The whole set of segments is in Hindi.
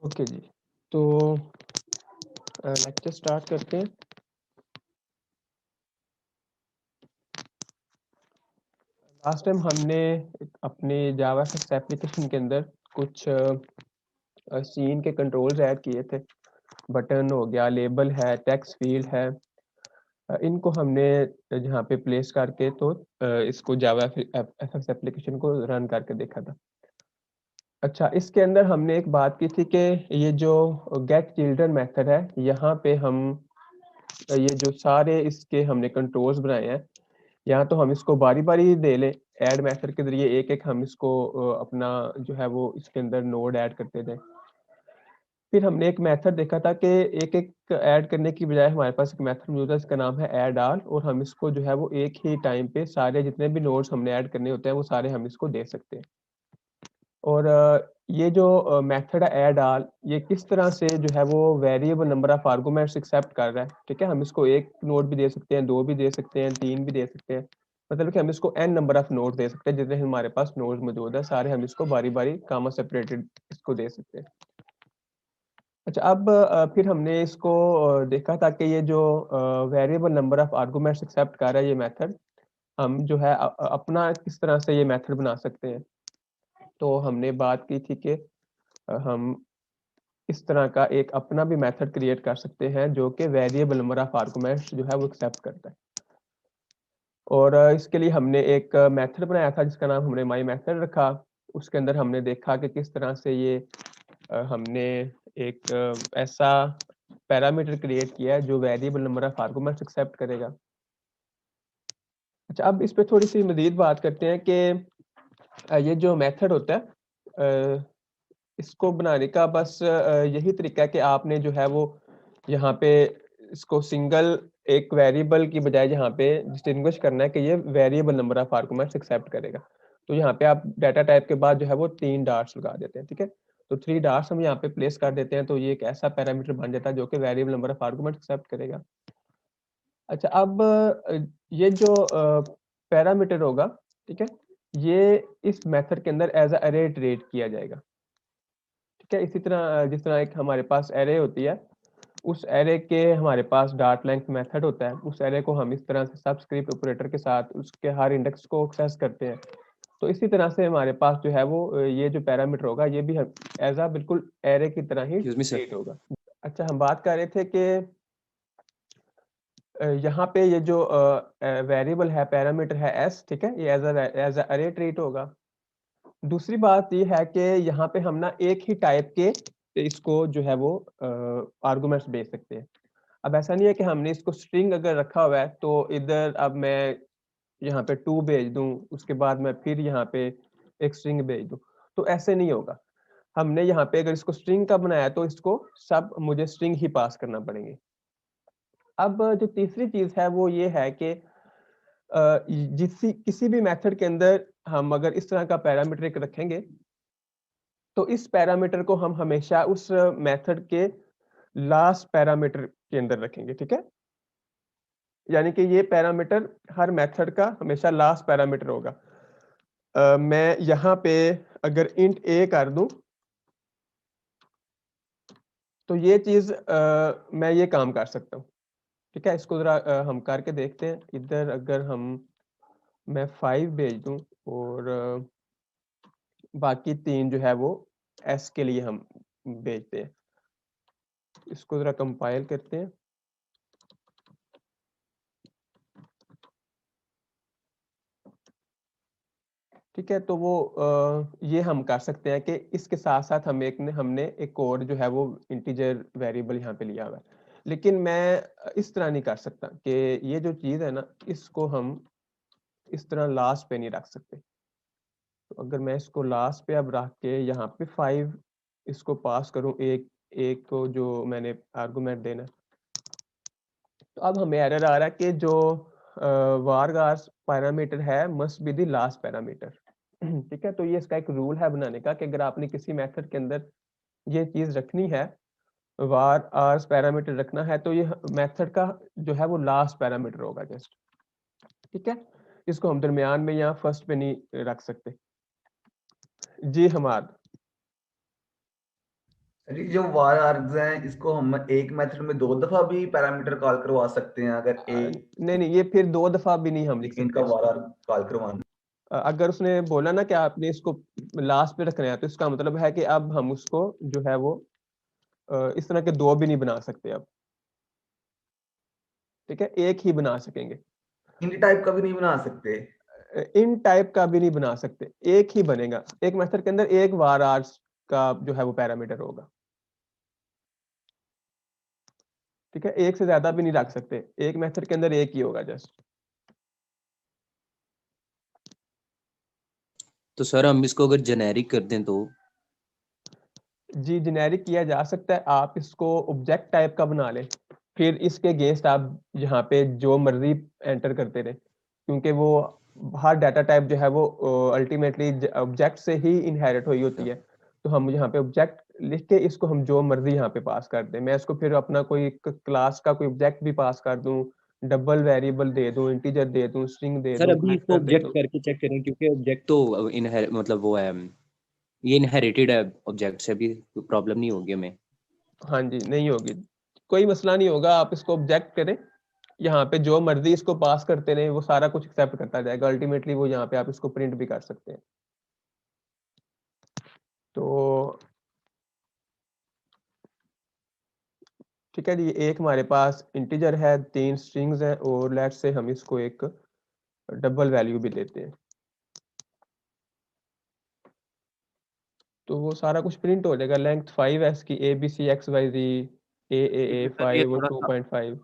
ओके जी, तो लेक्चर स्टार्ट करते हैं। लास्ट टाइम हमने अपने जावा एप्लीकेशन के अंदर कुछ सीन के कंट्रोल्स ऐड किए थे। बटन हो गया, लेबल है, टेक्स्ट फील्ड है। इनको हमने जहाँ पे प्लेस करके तो इसको जावा एफएक्स एप्लीकेशन को रन करके देखा था। अच्छा, इसके अंदर हमने एक बात की थी कि ये जो गेट चिल्ड्रन मेथड है, यहाँ पे हम ये जो सारे इसके हमने कंट्रोल्स बनाए हैं, यहाँ तो हम इसको बारी-बारी दे लें। ऐड मेथड के ज़रिए एक-एक हम इसको अपना जो है वो इसके अंदर नोड ऐड करते जाएँ। फिर हमने एक मेथड देखा था कि एक-एक ऐड करने की बजाय हमारे पास एक मेथड मौजूद है, इसका नाम है ऐड ऑल, और हम इसको जो है वो एक ही टाइम पे सारे जितने भी नोड्स हमने ऐड करने होते हैं, वो सारे हम इसको दे सकते हैं। और ये जो मेथड है ऐड ऑल, ये किस तरह से जो है वो variable number of arguments accept कर रहा है, ठीक है? हम इसको 1 नोड भी दे सकते हैं, 2 भी दे सकते हैं, 3 भी दे सकते हैं। मतलब कि हम इसको n नंबर ऑफ नोड दे सकते हैं, जितने हमारे पास नोड मौजूद है, सारे हम इसको बारी-बारी कॉमा सेपरेटेड इसको दे सकते हैं। अच्छा, अब फिर हमने इसको देखा था कि ये जो variable number of arguments accept कर रहा है ये मेथड, हम जो है अपना किस तरह से ये मेथड बना सकते हैं। तो हमने बात की थी कि हम इस तरह का एक अपना भी मेथड क्रिएट कर सकते हैं जो कि वेरिएबल नंबर ऑफ आर्गुमेंट्स जो है वो एक्सेप्ट करता है। और इसके लिए हमने एक मेथड बनाया था जिसका नाम हमने माय मेथड रखा। उसके अंदर हमने देखा कि किस तरह से ये हमने एक ऐसा पैरामीटर क्रिएट किया है जो variable number of arguments accept करेगा। अच्छा, अब इस पे थोड़ी-सी मज़ीद बात करते हैं कि ये जो मेथड होता है, इसको बनाने का बस यही तरीका है कि आपने जो है वो यहाँ पे इसको सिंगल एक वेरिएबल की बजाय यहाँ पे डिस्टिंग्विश करना है कि ये variable number of arguments accept करेगा। तो यहाँ पे आप डाटा टाइप के बाद जो है वो 3 डॉट्स लगा देते हैं, ठीक है? तो 3 डॉट्स हम यहाँ पे प्लेस कर देते हैं, तो ये एक ऐसा पैरामीटर बन जाता है जो कि variable number of arguments accept करेगा। अच्छा, अब ये जो पैरामीटर होगा, ठीक है? ये इस मेथड के अंदर एज़ अ अरे ट्रीट किया जाएगा। ठीक है, इसी तरह जिस तरह एक हमारे पास एरे होती है, उस एरे के हमारे पास डॉट लेंथ मेथड होता है, उस एरे को हम इस तरह से सबस्क्रिप्ट ऑपरेटर के साथ उसके हर इंडेक्स को एक्सेस करते हैं। तो इसी तरह से हमारे पास जो है वो ये जो पैरामीटर होगा ये भी एज़ अ बिल्कुल एरे की तरह ही एक्सक्यूज मी सर। ट्रीट होगा। अच्छा, हम बात कर रहे थे कि यहाँ पे ये जो वेरिएबल है, पैरामीटर है s, ठीक है? ये एज़ अ अरे ट्रीट होगा। दूसरी बात ये है कि यहाँ पे हम ना एक ही टाइप के इसको जो है वो आर्गुमेंट्स भेज सकते हैं। अब ऐसा नहीं है कि हमने इसको स्ट्रिंग अगर रखा हुआ है तो इधर अब मैं यहाँ पे 2 भेज दूँ, उसके बाद मैं फिर यहाँ पे एक स्ट्रिंग भेज दूँ, तो ऐसे नहीं होगा। हमने यहाँ पे अगर इसको स्ट्रिंग का बनाया है तो इसको सब मुझे स्ट्रिंग ही पास करना पड़ेंगे। अब जो तीसरी चीज़ है वो ये है कि किसी भी मेथड के अंदर हम अगर इस तरह का पैरामीटर एक रखेंगे, तो इस पैरामीटर को हम हमेशा उस मेथड के लास्ट पैरामीटर के अंदर रखेंगे, ठीक है? यानी कि ये पैरामीटर हर मेथड का हमेशा लास्ट पैरामीटर होगा। मैं यहाँ पे अगर इंट a कर दूँ, तो ये चीज़ मैं ये काम कर सकता हूँ, ठीक है? इसको ज़रा हम करके देखते हैं। इधर अगर मैं 5 भेज दूँ और बाकी 3 जो है वो s के लिए हम भेजते हैं। इसको ज़रा कंपाइल करते हैं। ठीक है, तो वो ये हम कर सकते हैं कि इसके साथ-साथ हमने एक और जो है वो इंटीजर वेरिएबल यहाँ पे लिया हुआ है। लेकिन मैं इस तरह नहीं कर सकता कि ये जो चीज़ है ना, इसको हम इस तरह लास्ट पे नहीं रख सकते। तो अगर मैं इसको लास्ट पे अब रख के यहाँ पे 5 इसको पास करूँ, एक एक को जो मैंने आर्गुमेंट देना है, तो अब हमें एरर आ रहा है कि जो varchar पैरामीटर है must be the last parameter. ठीक है, तो ये इसका एक रूल है बनाने का कि अगर आपने किसी मेथड के अंदर ये चीज़ रखनी है, var आर्स पैरामीटर रखना है, तो ये मेथड का जो है वो लास्ट पैरामीटर होगा जस्ट, ठीक है? इसको हम दरमियान में या फर्स्ट पे नहीं रख सकते। जी हमाद। अरे जो वार आर्ग्स हैं इसको हम एक मेथड में 2 दफा भी पैरामीटर कॉल करवा सकते हैं अगर एक नहीं नहीं, ये फिर 2 दफा भी नहीं हम लिख सेकंड का सकते वार इसको। आर्ग कॉल करवाना। अगर उसने बोला ना कि आपने इसको लास्ट पे रखना है, तो इसका मतलब है कि अब हम उसको जो है वो इस तरह के दो भी नहीं बना सकते अब। ठीक है, एक ही बना सकेंगे। इन टाइप का भी नहीं बना सकते। इन टाइप का भी नहीं बना सकते, एक ही बनेगा। एक मेथड के अंदर एक var आर्स का जो है वो पैरामीटर होगा। ठीक है, एक से ज्यादा भी नहीं रख सकते, एक मेथड के अंदर एक ही होगा जस्ट। तो सर हम इसको अगर जेनेरिक कर दें तो? जी, जेनेरिक किया जा सकता है। आप इसको ऑब्जेक्ट टाइप का बना लें, फिर इसके अगेंस्ट आप यहाँ पे जो मर्जी एंटर करते रहे, क्योंकि वो हर डाटा टाइप जो है वो अल्टीमेटली ऑब्जेक्ट से ही इनहेरिट हुई होती है। तो हम यहाँ पे ऑब्जेक्ट लिख के इसको हम जो मर्जी यहाँ पे पास कर दें। मैं इसको फिर अपना कोई क्लास का कोई ऑब्जेक्ट भी पास कर दूं, डबल वेरिएबल दे दूं, इंटीजर दे दूं, स्ट्रिंग दे सर दूं, अभी इसको कैरेक्टर दे ऑब्जेक्ट दूं। करके चेक करें, क्योंकि ऑब्जेक्ट तो मतलब वो है, ये इनहेरिटेड है ऑब्जेक्ट से, भी प्रॉब्लम नहीं होगी हमें? हाँ जी, नहीं होगी, कोई मसला नहीं होगा। आप इसको ऑब्जेक्ट करें, यहाँ पे जो मर्जी इसको पास करते रहे, वो सारा कुछ एक्सेप्ट करता जाएगा। अल्टीमेटली वो यहाँ पे आप इसको प्रिंट भी कर सकते हैं। तो ठीक है जी, एक हमारे पास इंटीजर है, 3 स्ट्रिंग्स हैं, और लेट से हम इसको एक डबल वैल्यू भी देते हैं। तो वो सारा कुछ प्रिंट हो जाएगा। लेंथ 5 है इसकी, A B C X Y Z, ए सर ये 5 और थोड़ा सा 2.5।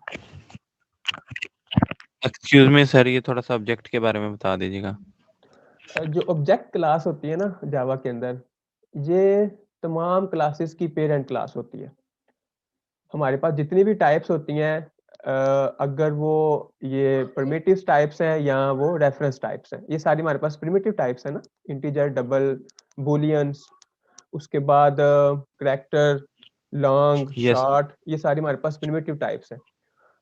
एक्सक्यूज मी सर, ये थोड़ा सा ऑब्जेक्ट के बारे में बता दीजिएगा। जो ऑब्जेक्ट क्लास होती है ना जावा के अंदर, ये तमाम क्लासेस की पेरेंट क्लास होती है। हमारे पास जितनी भी टाइप्स होती हैं, अगर वो ये प्रिमिटिव टाइप्स हैं या वो रेफरेंस टाइप्स हैं, ये सारी हमारे पास प्रिमिटिव टाइप्स है ना। इंटीजर, डबल, बूलियंस, उसके बाद करैक्टर, लॉन्ग, यस। शॉर्ट, ये सारी हमारे पास प्रिमिटिव टाइप्स हैं।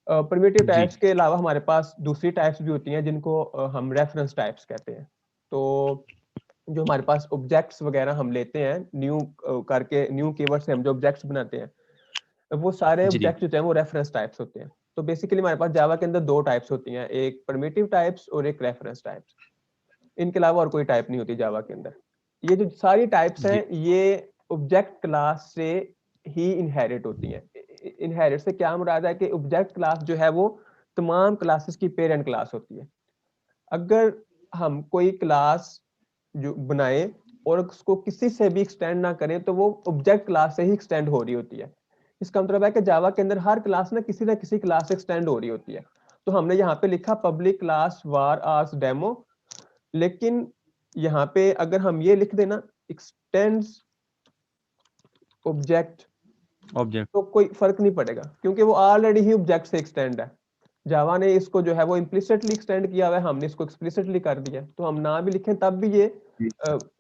प्रिमिटिव जी। टाइप्स के अलावा हमारे पास दूसरी टाइप्स भी होती हैं, जिनको हम रेफरेंस टाइप्स कहते हैं। तो जो हमारे पास ऑब्जेक्ट्स वगैरह हम लेते हैं, न्यू करके, न्यू कीवर्ड से हम जो ऑब्जेक्ट्स बनाते हैं, वो सारे जी। ऑब्जेक्ट्स जो हैं वो रेफरेंस टाइप्स होते हैं। तो बेसिकली हमारे पास जावा के अंदर दो टाइप्स होती हैं, एक प्रिमिटिव टाइप्स और एक रेफरेंस टाइप्स। इनके अलावा और कोई टाइप नहीं होती जावा के अंदर। ये जो सारी टाइप्स जी। हैं, ये ऑब्जेक्ट क्लास से ही इनहेरिट होती हैं। इनहेरिट से क्या मुराद है कि ऑब्जेक्ट क्लास जो है वो तमाम क्लासेस की पेरेंट क्लास होती है। अगर हम कोई क्लास जो बनाए और उसको किसी से भी एक्सटेंड ना करें, तो वो ऑब्जेक्ट क्लास से ही एक्सटेंड हो रही होती है। इसका मतलब है कि जावा के अंदर हर क्लास ना किसी क्लास से एक्सटेंड हो रही होती है। तो हमने यहाँ पे लिखा public class var as demo, लेकिन यहाँ पे अगर हम ये लिख देना एक्सटेंड्स ऑब्जेक्ट, ऑब्जेक्ट। तो कोई फर्क नहीं पड़ेगा, क्योंकि वो ऑलरेडी ही ऑब्जेक्ट से एक्सटेंड है। जावा ने इसको जो है वो इम्प्लिसिटली एक्सटेंड किया हुआ है, हमने इसको एक्सप्लिसिटली कर दिया। तो हम ना भी लिखें तब भी ये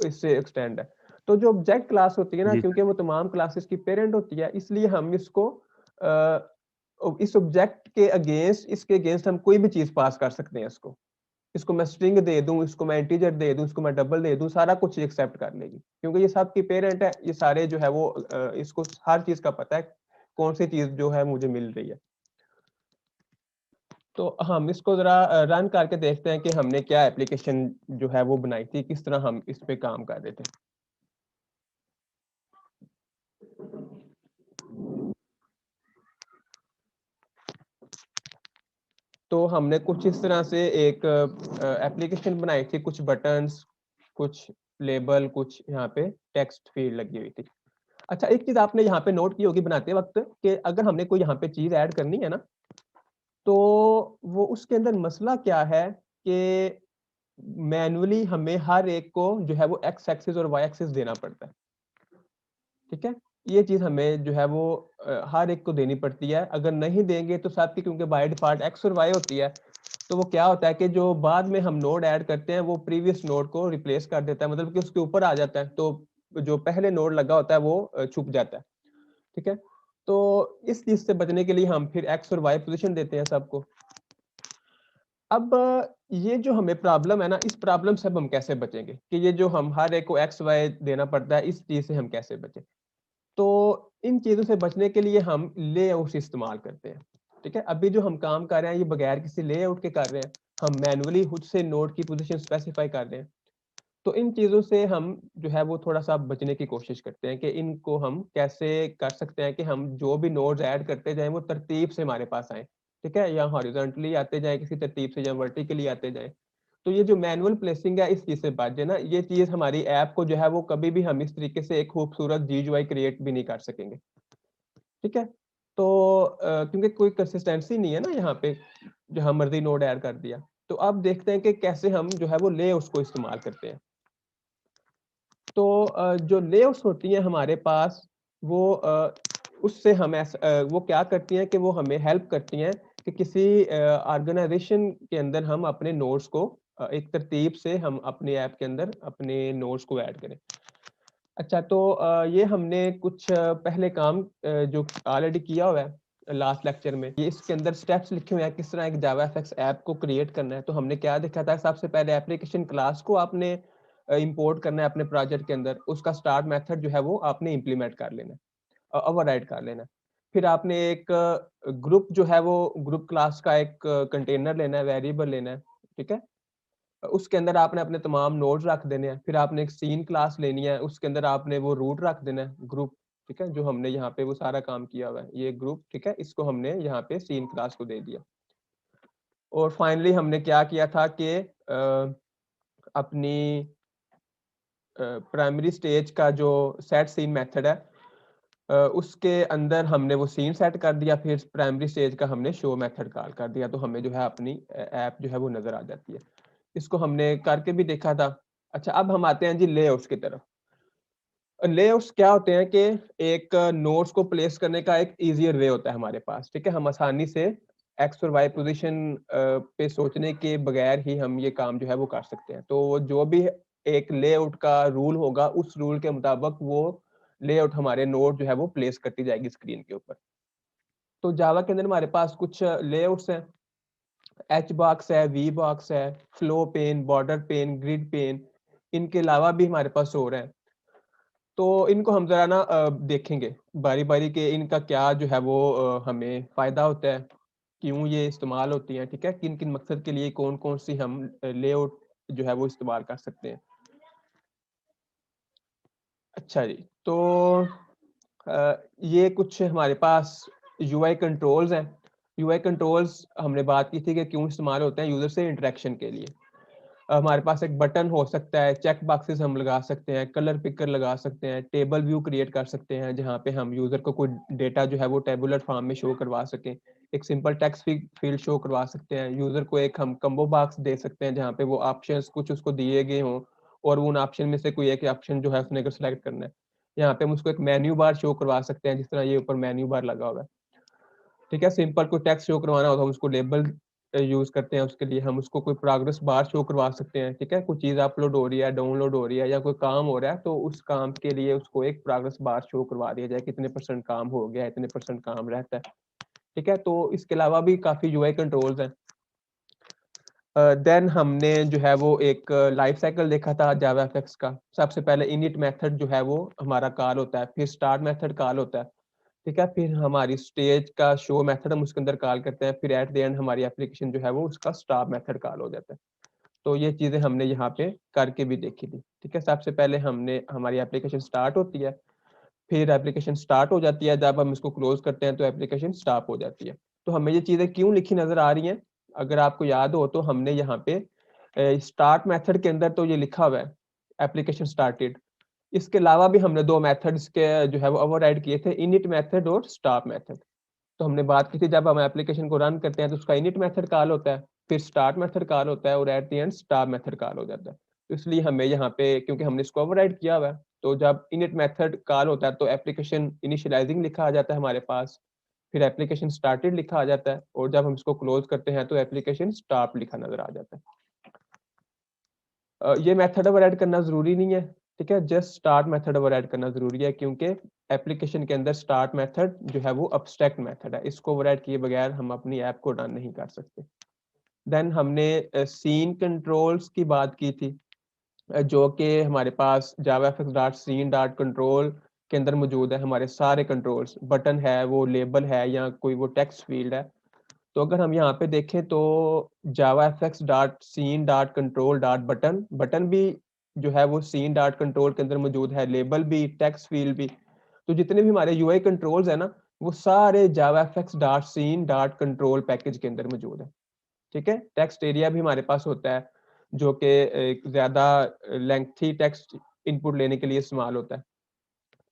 इससे एक्सटेंड है। तो जो ऑब्जेक्ट क्लास होती है ना, जी। क्योंकि वो तमाम क्लासेस की पेरेंट होती है, इसलिए हम इसको इस ऑब्जेक्ट के अगेंस्ट, इसके अगेंस्ट हम कोई भी चीज पास कर सकते हैं। इसको मैं स्ट्रिंग दे दूं, इसको मैं इंटीजर दे दूं, इसको मैं डबल दे दूं, सारा कुछ एक्सेप्ट कर लेगी, क्योंकि ये सब की पेरेंट है। ये सारे जो है वो इसको हर चीज का पता है, कौन सी चीज जो है मुझे मिल रही है। तो हम इसको जरा रन करके देखते हैं कि हमने क्या एप्लीकेशन जो है वो बनाई थी, किस तरह हम इस पे काम कर रहे थे। तो हमने कुछ इस तरह से एक एप्लीकेशन बनाई थी, कुछ बटन्स, कुछ लेबल, कुछ यहाँ पे टेक्स्ट फील्ड लगी हुई थी। अच्छा, एक चीज आपने यहाँ पे नोट की होगी बनाते वक्त, कि अगर हमने कोई यहाँ पे चीज ऐड करनी है ना, तो वो उसके अंदर मसला क्या है कि मैन्युअली हमें हर एक को जो है वो एक्स एक्सिस और वाई एक्सिस देना पड़ता है। ठीक है, ये चीज हमें जो है वो हर एक को देनी पड़ती है। अगर नहीं देंगे तो सबकी, क्योंकि बाय डिफॉल्ट एक्स और वाई होती है, तो वो क्या होता है कि जो बाद में हम नोड ऐड करते हैं वो प्रीवियस नोड को रिप्लेस कर देता है, मतलब कि उसके ऊपर आ जाता है। तो जो पहले नोड लगा होता है वो छुप जाता है। ठीक है, तो इस चीज से बचने के लिए हम फिर एक्स और वाई पोजीशन देते हैं सबको। अब ये जो हमें प्रॉब्लम है ना, इस प्रॉब्लम से अब हम कैसे बचेंगे, कि ये जो हम हर एक को एक्स वाई देना पड़ता है, इस चीज से हम कैसे बचें। तो इन चीज़ों से बचने के लिए हम लेआउट्स इस्तेमाल करते हैं, ठीक है। अभी जो हम काम कर रहे हैं ये बगैर किसी लेआउट के कर रहे हैं, हम मैनुअली खुद से नोड की पोजीशन स्पेसिफाई कर रहे हैं। तो इन चीज़ों से हम जो है वो थोड़ा-सा बचने की कोशिश करते हैं कि इनको हम कैसे कर सकते हैं कि हम जो भी नोड्स ऐड करते जाएँ वो तरतीब से हमारे पास आएँ, ठीक है? या हॉरिज़ॉन्टली आते जाएँ किसी तरतीब से या वर्टिकली आते जाएँ। तो ये जो मैनुअल प्लेसिंग है इस चीज़ से बच जाए ना, ये चीज़ हमारी ऐप को जो है वो कभी भी हम इस तरीके से एक खूबसूरत GUI क्रिएट भी नहीं कर सकेंगे, ठीक है? तो क्योंकि कोई कंसिस्टेंसी नहीं है ना यहाँ पे, जहाँ मर्ज़ी नोड ऐड कर दिया। तो अब देखते हैं कि कैसे हम जो है वो लेआउट्स को इस्तेमाल करते हैं। तो जो लेआउट्स होती हैं हमारे पास वो उससे हम वो क्या करती हैं कि वो हमें हेल्प करती हैं कि किसी ऑर्गेनाइजेशन के अंदर हम अपने नोड्स को एक तरतीब से हम अपने ऐप के अंदर अपने नोड्स को ऐड करें। अच्छा तो ये हमने कुछ पहले काम जो ऑलरेडी किया हुआ है लास्ट लेक्चर में, ये इसके अंदर स्टेप्स लिखे हुए हैं किस तरह एक जावाफएक्स ऐप को क्रिएट करना है। तो हमने क्या देखा था, सबसे पहले एप्लीकेशन क्लास को आपने इंपोर्ट करना है अपने प्रोजेक्ट के अंदर, उसका स्टार्ट मेथड जो है वो आपने इम्प्लीमेंट कर लेना है, ओवरराइड कर लेना है। फिर आपने एक ग्रुप जो है वो ग्रुप क्लास का एक कंटेनर लेना है, वेरिएबल लेना है, ठीक है। उसके अंदर आपने अपने तमाम नोड्स रख देने हैं। फिर आपने एक सीन क्लास लेनी है, उसके अंदर आपने वो रूट रख देना है, ग्रुप, ठीक है, जो हमने यहाँ पे वो सारा काम किया हुआ है, ये ग्रुप, ठीक है, इसको हमने यहाँ पे सीन क्लास को दे दिया। और फाइनली हमने क्या किया था कि अपनी प्राइमरी स्टेज का जो सेट सीन मेथड है उसके अंदर हमने वो सीन सेट कर दिया, फिर प्राइमरी स्टेज का हमने शो मेथड कॉल कर दिया, तो हमें जो है अपनी ऐप जो है वो नजर आ जाती है। इसको हमने करके भी देखा था। अच्छा अब हम आते हैं जी लेआउट्स की तरफ। लेआउट्स क्या होते हैं कि एक नोड्स को प्लेस करने का एक ईजियर वे होता है हमारे पास, ठीक है। हम आसानी से एक्स और वाई पोजीशन पे सोचने के बगैर ही हम ये काम जो है वो कर सकते हैं। तो जो भी एक लेआउट का रूल होगा उस रूल के मुताबिक वो लेआउट हमारे नोड जो है वो प्लेस करती जाएगी स्क्रीन के ऊपर। तो जावा के अंदर हमारे पास कुछ लेआउट्स हैं, एच बॉक्स है, वी बॉक्स है, flow pane, border pane, grid pane, इनके अलावा भी हमारे पास और हैं। तो इनको हम जरा ना देखेंगे बारी बारी के इनका क्या जो है वो हमें फायदा होता है, क्यों ये इस्तेमाल होती हैं, ठीक है, किन किन मकसद के लिए कौन कौन सी हम लेआउट जो है वो इस्तेमाल कर सकते हैं। अच्छा जी, तो ये कुछ हमारे पास यूआई कंट्रोल्स हैं। यूआई कंट्रोल्स हमने बात की थी कि क्यों इस्तेमाल होते हैं, यूजर से इंटरेक्शन के लिए। हमारे पास एक बटन हो सकता है, चेक बॉक्सेस हम लगा सकते हैं, कलर पिकर लगा सकते हैं, टेबल व्यू क्रिएट कर सकते हैं जहाँ पे हम यूजर को कोई डेटा जो है वो टेबुलर फॉर्म में शो करवा सकें, एक सिंपल टेक्स्ट फील्ड शो करवा सकते हैं, यूजर को एक हम कम्बो बॉक्स दे सकते हैं जहाँ पे वो ऑप्शंस कुछ उसको दिए गए हों और वो उन ऑप्शन में से कोई एक ऑप्शन जो है उसने अगर सेलेक्ट करना है, यहाँ पे हम उसको एक मेन्यू बार शो करवा सकते हैं, जिस तरह ये ऊपर मेन्यू बार लगा हुआ है, ठीक है। सिंपल कोई टेक्स्ट शो करवाना होगा हम उसको लेबल यूज करते हैं, उसके लिए हम उसको कोई प्रोग्रेस बार शो करवा सकते हैं, ठीक है। कोई चीज अपलोड हो रही है, डाउनलोड हो रही है या कोई काम हो रहा है तो उस काम के लिए उसको एक प्रोग्रेस बार शो करवा दिया जाए, कितने % काम हो गया, इतने % काम रहता है, ठीक है। तो इसके अलावा भी काफी यूआई कंट्रोल्स हैं। देन हमने जो है वो एक लाइफ साइकिल देखा था जावाफएक्स का। सबसे पहले इनिट मेथड जो है वो हमारा कॉल होता है, फिर स्टार्ट मेथड कॉल होता है, ठीक है, फिर हमारी स्टेज का शो मेथड हम उसके अंदर कॉल करते हैं, फिर एट द एंड हमारी एप्लीकेशन जो है वो उसका स्टॉप मेथड कॉल हो जाता है। तो ये चीजें हमने यहाँ पे करके भी देखी थी, ठीक है। सबसे पहले हमने हमारी एप्लीकेशन स्टार्ट होती है, फिर एप्लीकेशन स्टार्ट हो जाती है, जब हम इसको क्लोज करते हैं तो एप्लीकेशन स्टॉप हो जाती है। तो हमें ये चीजें क्यों लिखी नजर आ रही हैं, अगर आपको याद हो तो हमने यहाँ पे स्टार्ट मेथड के अंदर तो ये लिखा हुआ है एप्लीकेशन स्टार्टेड, इसके अलावा भी हमने दो मेथड्स के जो है वो ओवरराइड किए थे, इनिट मेथड और स्टॉप मेथड। तो हमने बात की थी जब हम एप्लीकेशन को रन करते हैं तो उसका इनिट मेथड कॉल होता है, फिर स्टार्ट मेथड कॉल होता है और at the end stop method call हो जाता है। तो इसलिए हमें यहाँ पे क्योंकि हमने इसको ओवरराइड किया हुआ है, तो जब इनिट मेथड कॉल होता है तो एप्लीकेशन इनिशियलाइजिंग लिखा आ जाता है हमारे पास, फिर एप्लीकेशन स्टार्टेड लिखा आ जाता है और जब हम इसको क्लोज करते हैं तो एप्लीकेशन स्टॉप लिखा नजर आ जाता है। ये मेथड ओवरराइड करना जरूरी नहीं है, ठीक है, जस्ट स्टार्ट मेथड ओवरराइड करना जरूरी है क्योंकि एप्लीकेशन के अंदर स्टार्ट मेथड जो है वो अब्स्ट्रैक्ट मेथड है, इसको ओवरराइड किए बगैर हम अपनी ऐप को रन नहीं कर सकते। देन हमने सीन कंट्रोल्स की बात की थी, जो कि हमारे पास javafx.scene.control के अंदर मौजूद है हमारे सारे कंट्रोल्स, बटन है, वो लेबल है, या कोई वो टेक्स्ट फील्ड है। तो अगर हम यहाँ पे देखें तो javafx.scene.control.button, बटन भी जो है वो scene.control के अंदर मौजूद है, लेबल भी, टेक्स्ट फील्ड भी। तो जितने भी हमारे यूआई कंट्रोल्स है ना, वो सारे javafx.scene.control पैकेज के अंदर मौजूद है। ठीक है, टेक्स्ट एरिया भी हमारे पास होता है जो कि एक ज्यादा लेंथी टेक्स्ट इनपुट लेने के लिए इस्तेमाल होता है।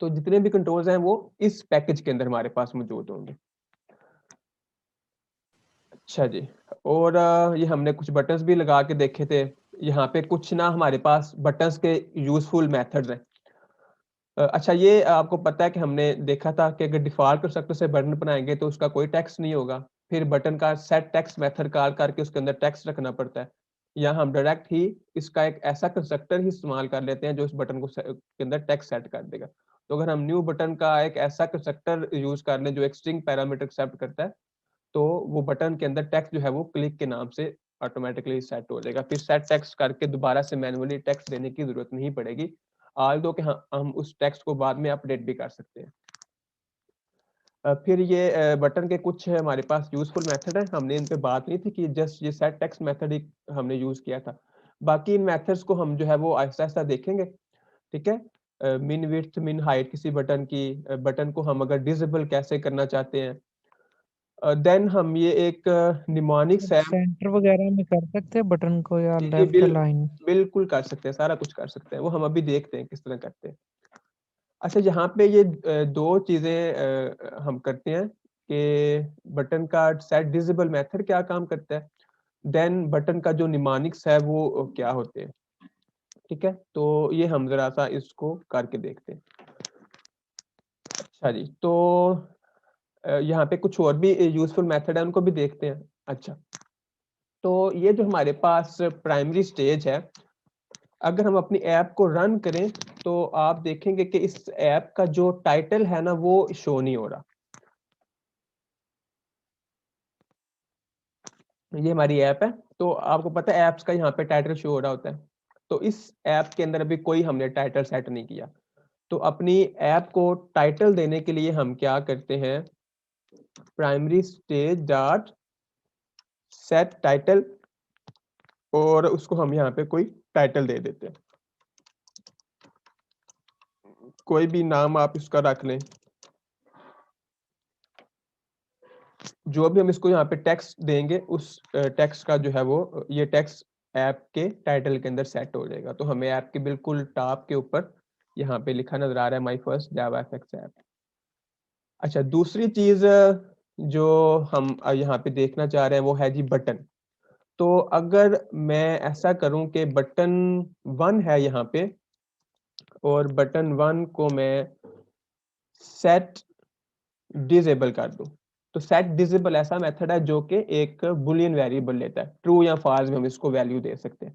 तो जितने भी कंट्रोल्स हैं वो इस पैकेज के अंदर हमारे पास मौजूद होंगे। अच्छा जी, और ये हमने कुछ बटन्स भी लगा के देखे थे। यहाँ पे कुछ ना हमारे पास बटन्स के यूजफुल मेथड्स हैं। अच्छा, ये आपको पता है कि हमने देखा था कि अगर डिफॉल्ट कंस्ट्रक्टर से बटन बनाएंगे तो उसका कोई टेक्स्ट नहीं होगा, फिर बटन का सेट टेक्स्ट मेथड कॉल करके उसके अंदर टेक्स्ट रखना पड़ता है। या हम डायरेक्ट ही इसका एक ऐसा कंस्ट्रक्टर ही इस्तेमाल कर लेते हैं जो इस बटन को के अंदर टेक्स्ट सेट कर देगा। तो अगर हम न्यू बटन का एक ऐसा कंस्ट्रक्टर यूज कर लें जो एक स्ट्रिंग पैरामीटर एक्सेप्ट करता है, तो वो बटन के अंदर टेक्स्ट जो है वो क्लिक के नाम से ऑटोमेटिकली सेट हो जाएगा। फिर सेट टेक्स्ट करके दोबारा से मैनुअली टेक्स्ट देने की जरूरत नहीं पड़ेगी, आल्दो कि हम उस टेक्स्ट को बाद में अपडेट भी कर सकते हैं। फिर ये बटन के कुछ हमारे पास यूजफुल मेथड है, हमने इन पे बात नहीं थी कि जस्ट ये सेट टेक्स्ट मेथड ही हमने यूज किया था। बाकी इन मेथड्स को हम जो है वो आहिस्ता आहिस्ता देखेंगे। ठीक है, मिन विड्थ मिन हाइट किसी बटन की, बटन को हम अगर डिसेबल कैसे करना चाहते हैं, देन हम ये एक निमोनिक्स है। सेंटर वगैरह में कर सकते हैं बटन को या जी, लेफ्ट लाइन? बिल्कुल कर सकते हैं, सारा कुछ कर सकते हैं, वो हम अभी देखते हैं किस तरह करते हैं। अच्छा, यहाँ पे ये दो चीजें हम करते हैं कि बटन का सेट डिसेबल मेथड क्या काम करता है, देन बटन का जो निमोनिक्स है वो क्या होते हैं। ठीक है, तो ये हम जरा सा इसको करके देखते हैं। अच्छा जी, तो यहाँ पे कुछ और भी यूजफुल मेथड है, उनको भी देखते हैं। अच्छा, तो ये जो हमारे पास प्राइमरी स्टेज है, अगर हम अपनी ऐप को रन करें तो आप देखेंगे कि इस ऐप का जो टाइटल है ना वो शो नहीं हो रहा। ये हमारी ऐप है, तो आपको पता है ऐप्स का यहाँ पे टाइटल शो हो रहा होता है। तो इस ऐप के अंदर अभी कोई हमने टाइटल सेट नहीं किया। तो अपनी ऐप को टाइटल देने के लिए हम क्या करते हैं, primary stage dot set title, और उसको हम यहाँ पे कोई टाइटल दे देते हैं। कोई भी नाम आप इसका रख लें, जो भी हम इसको यहाँ पे टेक्स्ट देंगे उस टेक्स्ट का जो है वो ये टेक्स्ट ऐप के टाइटल के अंदर सेट हो जाएगा। तो हमें ऐप के बिल्कुल टॉप के ऊपर यहाँ पे लिखा नजर आ रहा है माय फर्स्ट जावाफएक्स ऐप। अच्छा, दूसरी चीज जो हम यहाँ पे देखना चाह रहे हैं वो है जी बटन। तो अगर मैं ऐसा करूं कि बटन 1 है यहाँ पे, और बटन 1 को मैं सेट डिसेबल कर दूं, तो सेट डिसेबल ऐसा मेथड है जो कि एक बुलियन वेरिएबल लेता है, ट्रू या फॉल्स में हम इसको वैल्यू दे सकते हैं।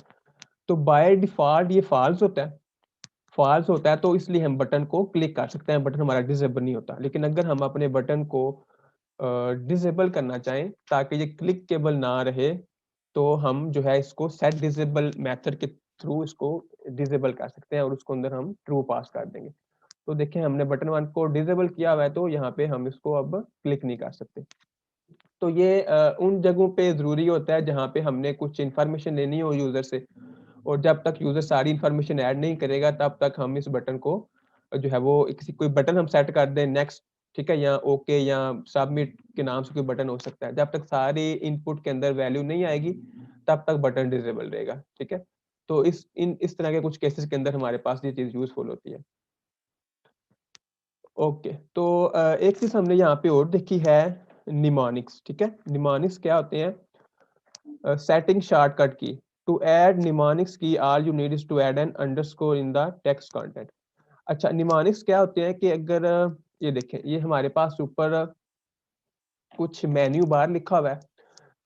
तो बाय डिफॉल्ट ये फॉल्स होता है, फॉल्स होता है, तो इसलिए हम बटन को क्लिक कर सकते हैं, बटन हमारा डिसेबल नहीं होता। लेकिन अगर हम अपने बटन को डिसेबल करना चाहें ताकि ये क्लिकेबल ना रहे, तो हम जो है इसको सेट डिसेबल मेथड के थ्रू इसको डिसेबल कर सकते हैं और उसको अंदर हम ट्रू पास कर देंगे। तो देखें, हमने बटन 1 को डिसेबल किया हुआ है, तो यहाँ पे हम इसको अब क्लिक नहीं कर सकते। तो ये उन जगहों पे जरूरी होता है जहाँ पे हमने कुछ इन्फॉर्मेशन लेनी हो यूजर से, और जब तक यूजर सारी इन्फॉर्मेशन ऐड नहीं करेगा तब तक हम इस बटन को जो है वो किसी कोई बटन हम सेट कर दें नेक्स्ट, ठीक है, या ओके या सबमिट के नाम से कोई बटन हो सकता है, जब तक सारी इनपुट के अंदर वैल्यू नहीं आएगी तब तक बटन डिसेबल रहेगा। ठीक है, तो इस तरह के कुछ केसेस के अंदर हमारे पास ये चीज यूजफुल होती है। ओके, तो एक चीज हमने यहाँ पे और देखी है, निमोनिक्स। ठीक है, निमोनिक्स क्या होते हैं, सेटिंग शॉर्टकट की। टू ऐड निमोनिक्स की all you need is to add an underscore in the text content. अच्छा, निमोनिक्स क्या होते हैं कि अगर ये देखें, ये हमारे पास ऊपर कुछ मेन्यू बार लिखा हुआ है,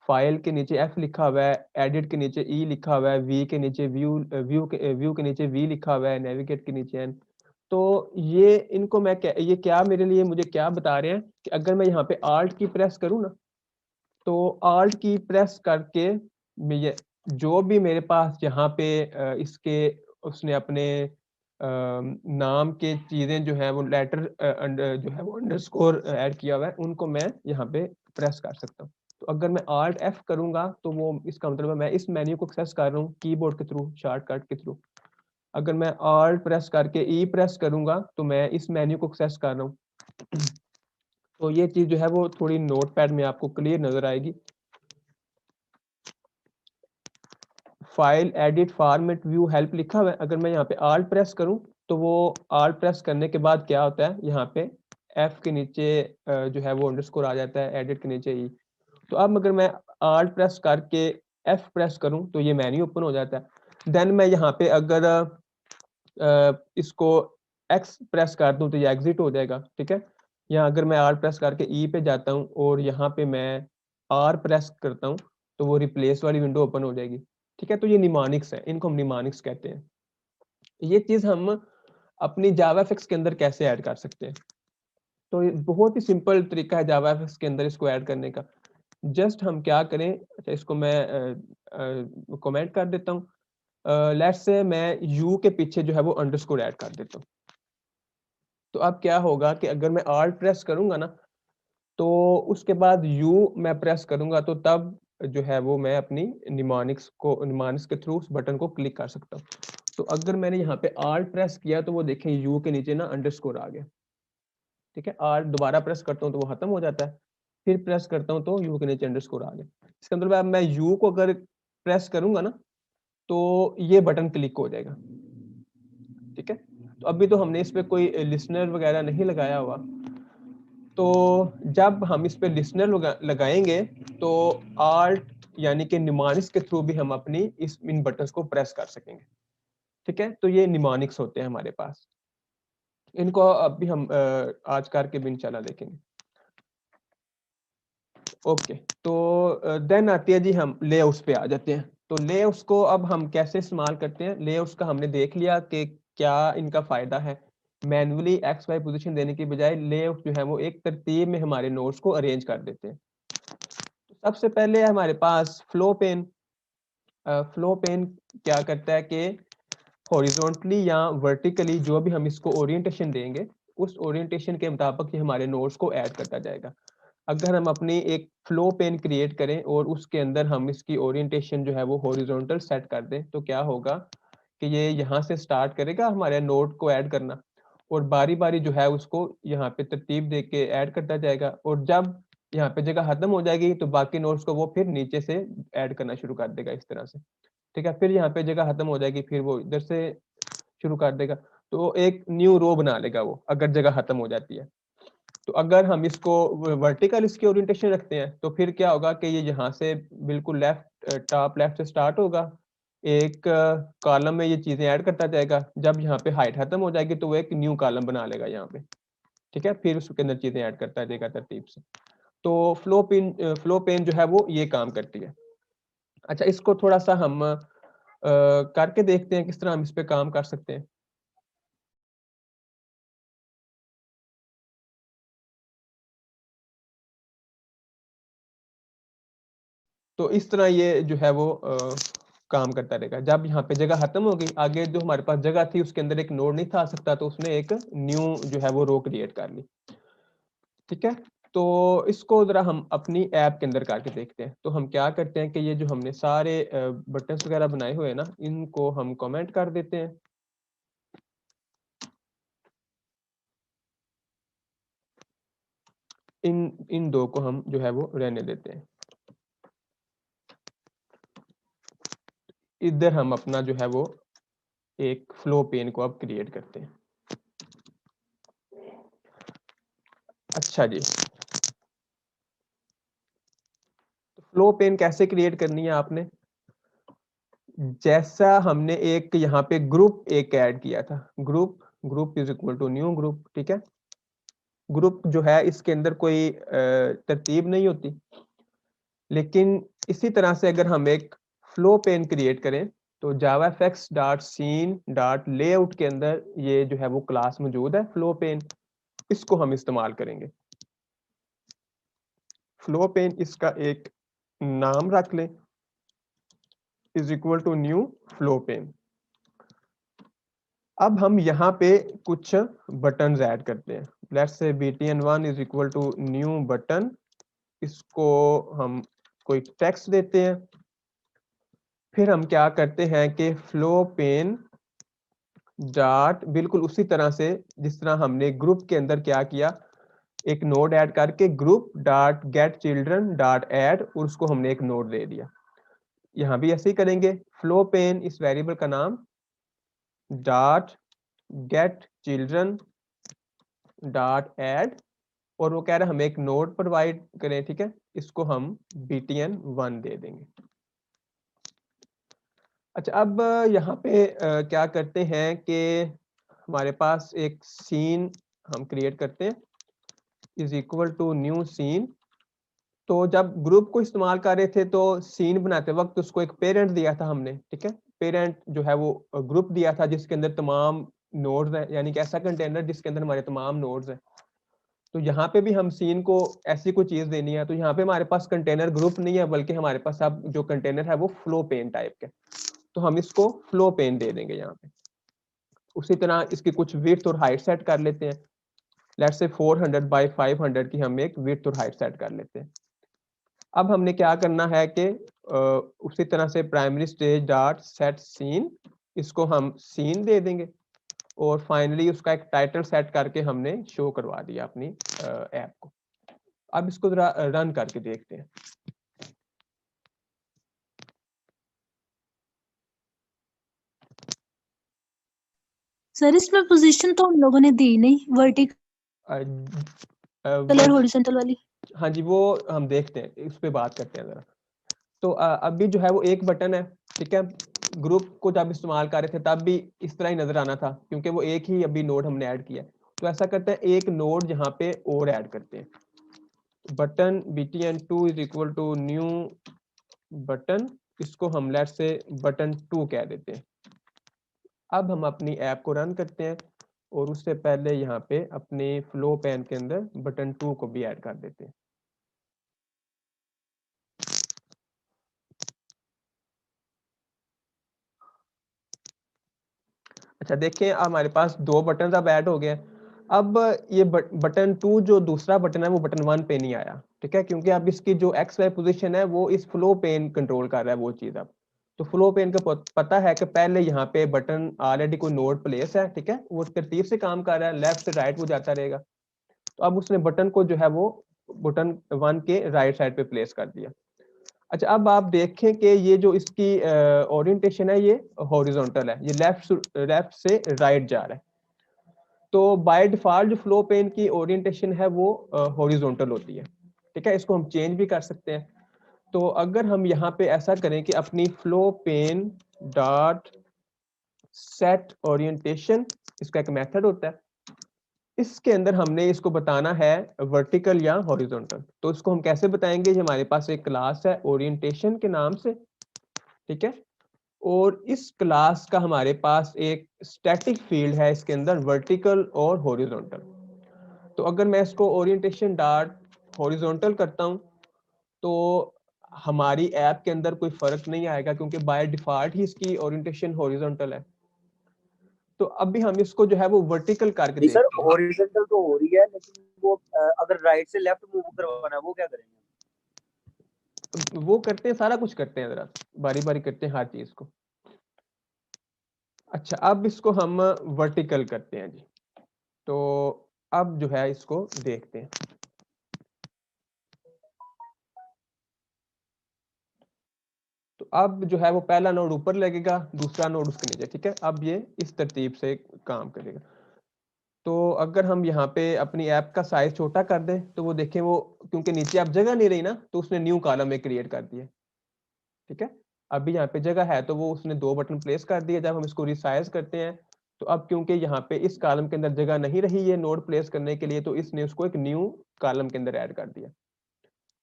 फाइल के नीचे F लिखा हुआ है, एडिट के नीचे E लिखा हुआ है, वी के नीचे व्यू के नीचे V लिखा हुआ है, नेविगेट के नीचे N। तो ये इनको मैं ये क्या मेरे लिए मुझे क्या बता रहे हैं कि अगर मैं यहाँ पे Alt की प्रेस करूँ ना, तो Alt की प्रेस करके ये जो भी मेरे पास यहाँ पे इसके उसने अपने नाम के चीज़ें जो है वो लेटर जो है वो अंडरस्कोर ऐड किया हुआ है, उनको मैं यहाँ पे प्रेस कर सकता हूँ। तो अगर मैं Alt F करूँगा तो वो इसका मतलब है मैं इस मेन्यू को एक्सेस कर रहा हूँ कीबोर्ड के थ्रू, शॉर्टकट के थ्रू। अगर मैं Alt प्रेस करके E प्रेस करूँगा तो मैं इस मेन्यू को एक्सेस कर रहा हूँ। तो ये चीज़ जो है वो थोड़ी नोटपैड में आपको क्लियर नज़र आएगी। File edit format view help लिखा हुआ है, अगर मैं यहाँ पे Alt प्रेस करूँ तो वो Alt प्रेस करने के बाद क्या होता है, यहाँ पे F के नीचे जो है वो अंडरस्कोर आ जाता है, एडिट के नीचे E। तो अब अगर मैं Alt प्रेस करके F प्रेस करूँ तो ये मेन्यू ओपन हो जाता है। देन मैं यहाँ पे अगर इसको X प्रेस कर दूँ तो ये एग्जिट हो जाएगा, ठीक है। या अगर मैं Alt प्रेस करके E पे जाता हूँ और यहाँ पे मैं R प्रेस करता हूँ तो वो रिप्लेस वाली विंडो ओपन हो जाएगी, ठीक है। तो ये निमोनिक्स है, इनको हम निमोनिक्स कहते हैं। ये चीज़ हम अपनी जावाफिक्स के अंदर कैसे ऐड कर सकते हैं? तो ये बहुत ही सिंपल तरीका है जावाफिक्स के अंदर इसको ऐड करने का। जस्ट हम क्या करें, अच्छा इसको मैं कमेंट कर देता हूँ। लेट्स से मैं यू के पीछे जो है वो अंडरस्कोर ऐड कर देता हूँ। तो अब क्या होगा कि अगर मैं Alt प्रेस करूंगा ना तो उसके बाद यू मैं प्रेस करूंगा तो तब जो है वो मैं अपनी निमोनिक्स के थ्रू उस बटन को क्लिक कर सकता हूँ। तो अगर मैंने यहाँ पे Alt प्रेस किया तो वो देखें यू के नीचे ना अंडरस्कोर आ गया, ठीक है। Alt दोबारा प्रेस करता हूँ तो वो खत्म हो जाता है, फिर प्रेस करता हूँ तो यू के नीचे अंडरस्कोर आ गया। इसका मतलब अब मैं यू को अगर प्रेस करूंगा ना तो ये बटन क्लिक हो जाएगा, ठीक है। तो अभी तो हमने इस पे कोई लिसनर वगैरह नहीं लगाया हुआ, तो जब हम इस पे लिसनर लगाएंगे तो Alt यानी कि निमोनिक्स के थ्रू भी हम अपनी इन बटन्स को प्रेस कर सकेंगे, ठीक है। तो ये निमोनिक्स होते हैं हमारे पास, इनको अभी हम आज करके भी इंशाल्लाह देखेंगे। ओके, तो देन आती है जी, हम लेआउट्स पे आ जाते हैं। तो लेआउट्स को अब हम कैसे इस्तेमाल करते हैं? लेआउट्स का हमने देख लिया कि क्या इनका फायदा है। मैन्युअली एक्स वाई पोजीशन देने की बजाय लेआउट जो है वो एक तरतीब में हमारे नोट्स को अरेंज कर देते हैं। तो सबसे पहले हमारे पास फ्लो पेन। फ्लो पेन क्या करता है कि हॉरिजॉन्टली या वर्टिकली जो भी हम इसको ओरिएंटेशन देंगे उस ओरिएंटेशन के मुताबिक ये हमारे नोट्स को ऐड करता जाएगा। अगर हम अपनी एक फ्लो पेन क्रिएट करें और उसके अंदर हम इसकी ओरिएंटेशन जो है वो हॉरिजॉन्टल सेट कर दें तो क्या होगा कि ये यहाँ से स्टार्ट करेगा हमारे नोट को ऐड करना और बारी बारी जो है उसको यहाँ पे तरतीब दे के ऐड करता जाएगा, और जब यहाँ पे जगह खत्म हो जाएगी तो बाकी नोट्स को वो फिर नीचे से ऐड करना शुरू कर देगा इस तरह से, ठीक है। फिर यहाँ पे जगह खत्म हो जाएगी फिर वो इधर से शुरू कर देगा, तो एक न्यू रो बना लेगा वो अगर जगह खत्म हो जाती है। तो अगर हम इसको वर्टिकल इसकी ओरिएंटेशन रखते हैं तो फिर क्या होगा कि ये यहाँ से बिल्कुल लेफ्ट टॉप लेफ्ट से स्टार्ट होगा, एक कॉलम में ये चीजें ऐड करता जाएगा, जब यहाँ पे हाइट खत्म हो जाएगी तो वो एक न्यू कॉलम बना लेगा यहाँ पे, ठीक है। फिर उसके अंदर चीजें ऐड करता जाएगा तरतीब से। तो फ्लो पेन जो है वो ये काम करती है। अच्छा, इसको थोड़ा सा हम करके देखते हैं किस तरह हम इस पे काम कर सकते हैं। तो इस तरह ये जो है वो काम करता रहेगा। जब यहाँ पे जगह खत्म हो गई, आगे जो हमारे पास जगह थी उसके अंदर एक नोड नहीं था आ सकता, तो उसने एक न्यू जो है वो रो क्रिएट कर ली, ठीक है। तो इसको जरा हम अपनी ऐप के अंदर करके देखते हैं। तो हम क्या करते हैं कि ये जो हमने सारे बटन्स वगैरह बनाए हुए हैं ना, इनको हम कमेंट कर देते हैं। इन दो को हम जो है वो रहने देते हैं। इधर हम अपना जो है वो एक फ्लो पेन को अब क्रिएट करते हैं। अच्छा जी, तो फ्लो पेन कैसे क्रिएट करनी है आपने? जैसा हमने एक यहाँ पे ग्रुप एक ऐड किया था, group is equal to new group, ठीक है। ग्रुप जो है इसके अंदर कोई तरतीब नहीं होती, लेकिन इसी तरह से अगर हम एक फ्लो पेन क्रिएट करें तो javafx.scene.layout के अंदर ये जो है वो क्लास मौजूद है फ्लो पेन, इसको हम इस्तेमाल करेंगे। फ्लो पेन इसका एक नाम रख लें, is equal to new flow pane. अब हम यहाँ पे कुछ बटन्स ऐड करते हैं। Let's say btn1 is equal to new button, इसको हम कोई टेक्स्ट देते हैं। फिर हम क्या करते हैं कि फ्लो पेन डॉट, बिल्कुल उसी तरह से जिस तरह हमने ग्रुप के अंदर क्या किया, एक नोड ऐड करके group dot gate children dot add, और उसको हमने एक नोड दे दिया। यहाँ भी ऐसे ही करेंगे, फ्लो पेन इस वेरिएबल का नाम dot gate children dot add, और वो कह रहा है हमें एक नोड प्रोवाइड करें, ठीक है, इसको हम btn1 दे देंगे। अच्छा, अब यहाँ पे क्या करते हैं कि हमारे पास एक सीन हम क्रिएट करते हैं, is equal to new scene. तो जब ग्रुप को इस्तेमाल कर रहे थे तो सीन बनाते वक्त उसको एक पेरेंट दिया था हमने, ठीक है। पेरेंट जो है वो ग्रुप दिया था जिसके अंदर तमाम नोड्स हैं, यानी कि ऐसा कंटेनर जिसके अंदर हमारे तमाम नोड्स हैं। तो यहाँ पे भी हम सीन को ऐसी कोई चीज देनी है, तो यहाँ पे हमारे पास कंटेनर ग्रुप नहीं है, बल्कि हमारे पास अब जो कंटेनर है वो फ्लो पेन टाइप के, तो हम इसको फ्लो पेन दे देंगे यहाँ पे। उसी तरह इसकी कुछ विड्थ और हाइट सेट कर लेते हैं। लेट्स से 400 बाय 500 की हम एक विड्थ और हाइट सेट कर लेते हैं। अब हमने क्या करना है कि उसी तरह से primary stage dot set scene, इसको हम सीन दे देंगे, और फाइनली उसका एक टाइटल सेट करके हमने शो करवा दिया अपनी ऐप को। अब इसको जरा रन करके देखते हैं। सर इसमें पोजीशन तो उन लोगों ने दी नहीं, वर्टिकल और हॉरिजॉन्टल वाली। हाँ जी, वो हम देखते हैं, इस पे बात करते हैं जरा। तो अभी जो है वो एक बटन है, ठीक है। ग्रुप को जब इस्तेमाल कर रहे थे तब भी इस तरह ही नजर आना था, क्योंकि वो एक ही अभी नोड हमने ऐड किया। तो ऐसा करते हैं, एक नोड यहाँ पे और ऐड करते हैं। Button btn2 is equal to new button, इसको हम लेट्स से बटन 2 कह देते हैं। अब हम अपनी ऐप को रन करते हैं, और उससे पहले यहाँ पे अपने फ्लो पेन के अंदर बटन 2 को भी ऐड कर देते हैं। अच्छा देखें, हमारे पास दो बटन अब ऐड हो गए। अब ये बटन 2 जो दूसरा बटन है वो बटन 1 पे नहीं आया, ठीक है, क्योंकि अब इसकी जो एक्स वाई पोजीशन है वो इस फ्लो पेन कंट्रोल कर रहा है वो चीज। अब तो फ्लो पेन का पता है कि पहले यहाँ पे बटन ऑलरेडी कोई नोड प्लेस है, ठीक है, वो तरतीब से काम कर रहा है, लेफ्ट से राइट वो जाता रहेगा। तो अब उसने बटन को जो है वो बटन 1 के राइट साइड पे प्लेस कर दिया। अच्छा, अब आप देखें कि ये जो इसकी ओरिएंटेशन है ये हॉरिजॉन्टल है, ये लेफ्ट से राइट जा रहा है। तो बाय डिफॉल्ट जो फ्लो पेन की ओरिएंटेशन है वो हॉरिजॉन्टल होती है, ठीक है। इसको हम चेंज भी कर सकते हैं। तो अगर हम यहाँ पे ऐसा करें कि अपनी flow pane dot set orientation, इसका एक मेथड होता है, इसके अंदर हमने इसको बताना है वर्टिकल या हॉरिजॉन्टल। तो इसको हम कैसे बताएंगे, हमारे पास एक क्लास है ओरिएंटेशन के नाम से, ठीक है, और इस क्लास का हमारे पास एक स्टैटिक फील्ड है इसके अंदर वर्टिकल और हॉरिजॉन्टल। तो अगर मैं इसको ओरिएंटेशन डॉट हॉरिजॉन्टल करता हूं तो हमारी ऐप के अंदर कोई फर्क नहीं आएगा, क्योंकि बाय डिफॉल्ट ही इसकी ओरिएंटेशन हॉरिजॉन्टल है। तो अभी हम इसको जो है वो वर्टिकल करके नहीं सर, देखते हैं। हॉरिजॉन्टल तो हो रही है, लेकिन वो अगर राइट से लेफ्ट मूव करवाना है वो क्या करेंगे? वो करते हैं, सारा कुछ करते हैं, जरा बारी बारी करते हैं हर चीज को। अच्छा, अब इसको हम वर्टिकल करते हैं जी। तो अब जो है इसको देखते हैं। तो अब जो है वो पहला नोड ऊपर लगेगा, दूसरा नोड उसके नीचे, ठीक है। अब ये इस तरतीब से काम करेगा। तो अगर हम यहाँ पे अपनी ऐप का साइज छोटा कर दें तो वो देखें, वो क्योंकि नीचे अब जगह नहीं रही ना, तो उसने न्यू कॉलम में क्रिएट कर दिया, ठीक है। अभी यहाँ पे जगह है तो वो उसने दो बटन प्लेस कर दिए। जब हम इसको रिसाइज करते हैं तो अब क्योंकि यहाँ पे इस कॉलम के अंदर जगह नहीं रही ये नोड प्लेस करने के लिए, तो इसने उसको एक न्यू कॉलम के अंदर ऐड कर दिया,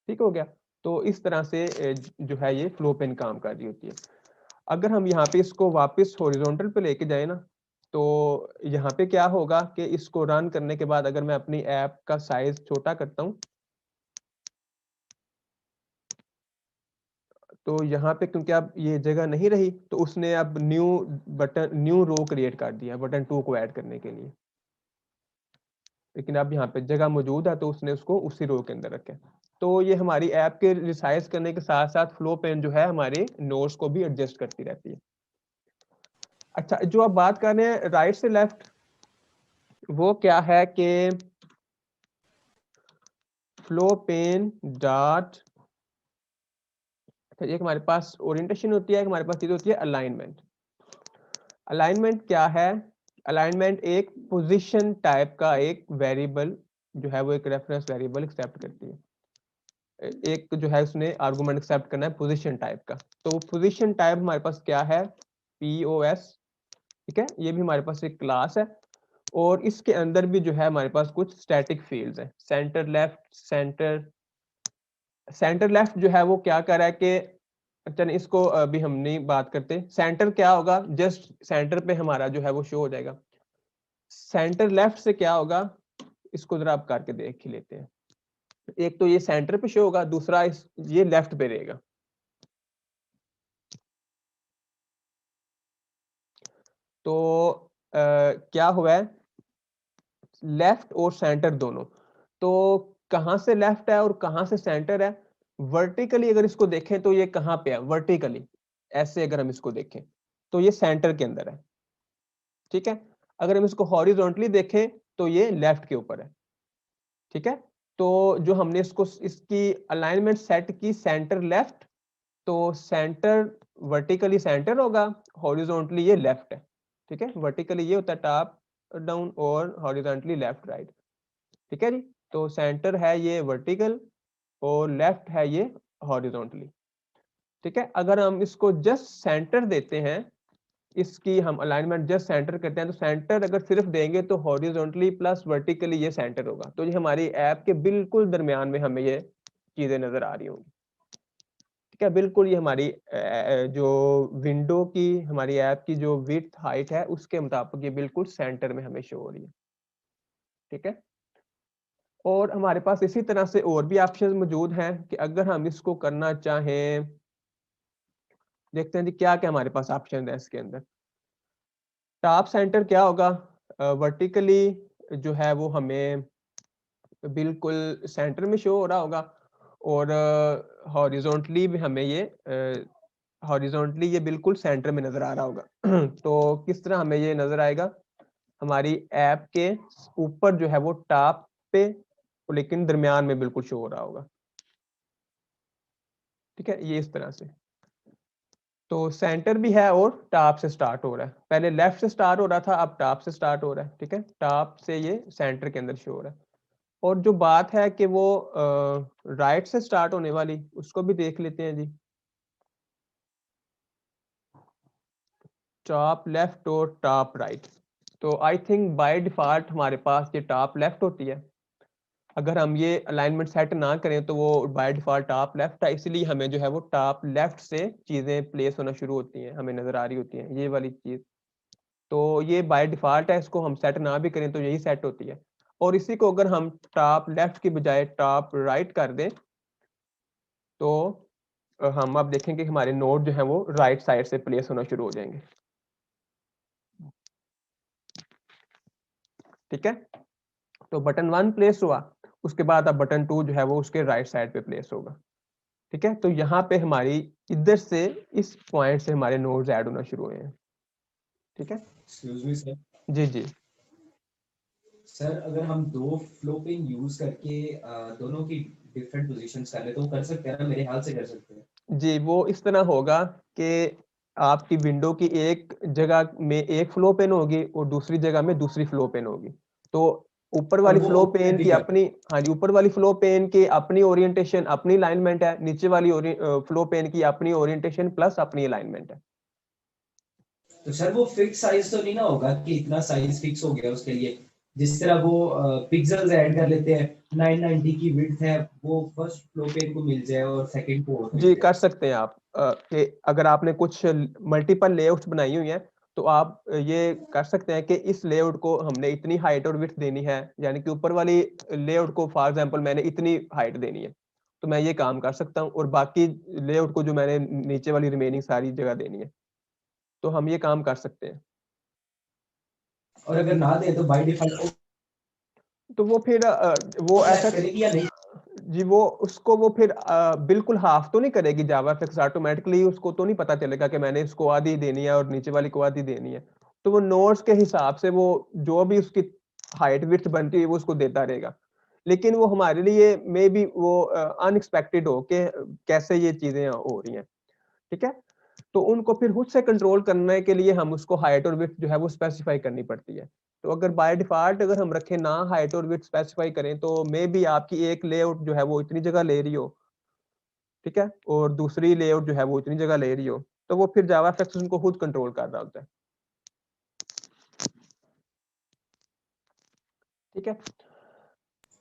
ठीक हो गया। तो इस तरह से जो है ये फ्लो पेन काम कर रही होती है। अगर हम यहाँ पे इसको वापस हॉरिजॉन्टल पे लेके जाए ना, तो यहाँ पे क्या होगा कि इसको रन करने के बाद अगर मैं अपनी ऐप का साइज छोटा करता हूँ तो यहाँ पे क्योंकि अब ये जगह नहीं रही तो उसने अब न्यू रो क्रिएट कर दिया बटन 2 को ऐड करने के लिए, लेकिन अब यहाँ पे जगह मौजूद है तो उसने उसको उसी रो के अंदर रखा। तो ये हमारी ऐप के रिसाइज करने के साथ साथ फ्लो पेन जो है हमारे नोड्स को भी एडजस्ट करती रहती है। अच्छा, जो आप बात कर रहे हैं राइट से लेफ्ट, वो क्या है कि फ्लो पेन डॉट, एक हमारे पास ओरिएंटेशन होती है, हमारे पास चीज होती है अलाइनमेंट। अलाइनमेंट क्या है? अलाइनमेंट एक पोजीशन टाइप का एक वेरिएबल जो है वो एक रेफरेंस वेरिएबल एक्सेप्ट करती है। एक जो है उसने आर्गुमेंट एक्सेप्ट करना है पोजीशन टाइप का। तो पोजीशन टाइप हमारे पास क्या है? POS, ठीक है, ये भी हमारे पास एक क्लास है और इसके अंदर भी जो है हमारे पास कुछ स्टैटिक फील्ड्स हैं। सेंटर लेफ्ट जो है वो क्या कर रहा है कि चलिए इसको अभी हम नहीं बात करते। सेंटर क्या होगा? जस्ट सेंटर पे हमारा जो है वो शो हो जाएगा। सेंटर लेफ्ट से क्या होगा, इसको जरा आप करके देख ही लेते हैं। एक तो ये सेंटर पे शो होगा, दूसरा ये लेफ्ट पे रहेगा। तो क्या हुआ है, लेफ्ट और सेंटर दोनों। तो कहां से लेफ्ट है और कहां से सेंटर है? वर्टिकली अगर इसको देखें तो ये कहां पे है? वर्टिकली ऐसे अगर हम इसको देखें तो ये सेंटर के अंदर है, ठीक है। अगर हम इसको हॉरिजॉन्टली देखें तो ये लेफ्ट के ऊपर है, ठीक है। तो जो हमने इसकी अलाइनमेंट सेट की सेंटर लेफ्ट, तो सेंटर वर्टिकली सेंटर होगा, हॉरिजॉन्टली ये लेफ्ट है, ठीक है। वर्टिकली ये होता है टॉप डाउन और हॉरिजॉन्टली लेफ्ट राइट, ठीक है जी। तो सेंटर है ये वर्टिकल और लेफ्ट है ये हॉरिजॉन्टली, ठीक है। अगर हम इसको जस्ट सेंटर देते हैं, इसकी हम अलाइनमेंट जस्ट सेंटर करते हैं, तो सेंटर अगर सिर्फ देंगे तो हॉरिजॉन्टली प्लस वर्टिकली ये सेंटर होगा। तो ये हमारी ऐप के बिल्कुल दरमियान में हमें ये चीजें नजर आ रही होंगी, ठीक है। बिल्कुल ये हमारी जो विंडो की हमारी ऐप की जो विड्थ हाइट है उसके मुताबिक ये बिल्कुल सेंटर में हमें शो हो रही है, ठीक है। और हमारे पास इसी तरह से और भी ऑप्शंस मौजूद हैं कि अगर हम इसको करना चाहें, देखते हैं जी क्या क्या हमारे पास ऑप्शन है इसके अंदर। टॉप सेंटर क्या होगा? वर्टिकली जो है वो हमें बिल्कुल सेंटर में शो हो रहा होगा और हॉरिजॉन्टली भी हमें ये हॉरिजॉन्टली ये बिल्कुल सेंटर में नजर आ रहा होगा। तो किस तरह हमें ये नजर आएगा? हमारी ऐप के ऊपर जो है वो टॉप पे लेकिन दरमियान में बिल्कुल शो हो रहा होगा, ठीक है, ये इस तरह से। तो सेंटर भी है और टॉप से स्टार्ट हो रहा है, पहले लेफ्ट से स्टार्ट हो रहा था, अब टॉप से स्टार्ट हो रहा है, ठीक है। टॉप से ये सेंटर के अंदर शो हो रहा है। और जो बात है कि वो राइट से स्टार्ट होने वाली, उसको भी देख लेते हैं जी। टॉप लेफ्ट और टॉप राइट, तो आई थिंक बाय डिफॉल्ट हमारे पास ये टॉप लेफ्ट होती है। अगर हम ये अलाइनमेंट सेट ना करें तो वो बाय डिफॉल्ट टॉप लेफ्ट है, इसलिए हमें जो है वो टॉप लेफ्ट से चीजें प्लेस होना शुरू होती हैं, हमें नजर आ रही होती हैं ये वाली चीज। तो ये बाय डिफॉल्ट है, इसको हम सेट ना भी करें तो यही सेट होती है। और इसी को अगर हम टॉप लेफ्ट की बजाय टॉप राइट कर दें तो हम अब देखेंगे कि हमारे नोड जो है वो राइट साइड से प्लेस होना शुरू हो जाएंगे, ठीक है। तो बटन 1 प्लेस हुआ, उसके बाद अब बटन 2 जो है वो उसके राइट साइड पे प्लेस होगा, ठीक है। तो यहाँ पे हमारी इधर से इस पॉइंट से हमारे नोड्स ऐड होना शुरू हुए हैं, ठीक है। Excuse me sir. जी जी सर अगर हम दो फ्लो पेन यूज करके दोनों की डिफरेंट पोजीशंस कर ले तो कर सकते हैं ना? मेरे हाल से कर सकते हैं जी। वो इस तरह होगा कि आपकी विंडो की एक जगह में एक फ्लो पेन होगी और दूसरी जगह में दूसरी फ्लो पेन होगी। तो ऊपर वाली फ्लो पेन की अपनी, हाँ जी, ऊपर वाली फ्लो पेन की अपनी ओरिएंटेशन अपनी अलाइनमेंट है, नीचे वाली फ्लो पेन की अपनी ओरिएंटेशन प्लस अपनी अलाइनमेंट है। तो सर वो फिक्स साइज तो नहीं ना होगा कि इतना साइज फिक्स हो गया उसके लिए? जिस तरह वो पिक्सेल्स ऐड कर लेते हैं, 990 की विड्थ है वो फर्स्ट फ्लो पेन को मिल जाए और सेकंड को जी कर सकते हैं आप। कि अगर आपने कुछ मल्टीपल लेआउट्स बनाई हुई हैं तो आप ये कर सकते हैं कि इस लेआउट को हमने इतनी हाइट और विड्थ देनी है, यानी कि ऊपर वाली लेआउट को फॉर एग्जांपल मैंने इतनी हाइट देनी है तो मैं ये काम कर सकता हूँ, और बाकी लेआउट को जो मैंने नीचे वाली रिमेनिंग सारी जगह देनी है, तो हम ये काम कर सकते हैं। और अगर ना दे तो बाय डिफॉल्ट तो वो फिर वो ऐसा करेगी या नहीं? जी, वो उसको वो फिर बिल्कुल हाफ तो नहीं करेगी जावाफिक्स, ऑटोमेटिकली उसको तो नहीं पता चलेगा कि मैंने इसको आधी देनी है और नीचे वाली को आधी देनी है। तो वो नोड्स के हिसाब से वो जो भी उसकी हाइट विड्थ बनती है वो उसको देता रहेगा। लेकिन वो हमारे लिए मे बी वो अनएक्सपेक्टेड हो कि कैसे ये चीजें हो रही हैं, ठीक है। तो उनको फिर खुद से कंट्रोल करने के लिए हम उसको हाइट और विड्थ जो है वो स्पेसिफाई करनी पड़ती है। तो अगर बाय डिफॉल्ट अगर हम रखें ना हाइट और विड्थ स्पेसिफाई करें, तो मे बी आपकी एक लेआउट जो है वो इतनी जगह ले रही हो, ठीक है, और दूसरी लेआउट जो है वो इतनी जगह ले रही हो, तो वो फिर जावाफिक्स उनको खुद कंट्रोल कर रहा होता है, ठीक है।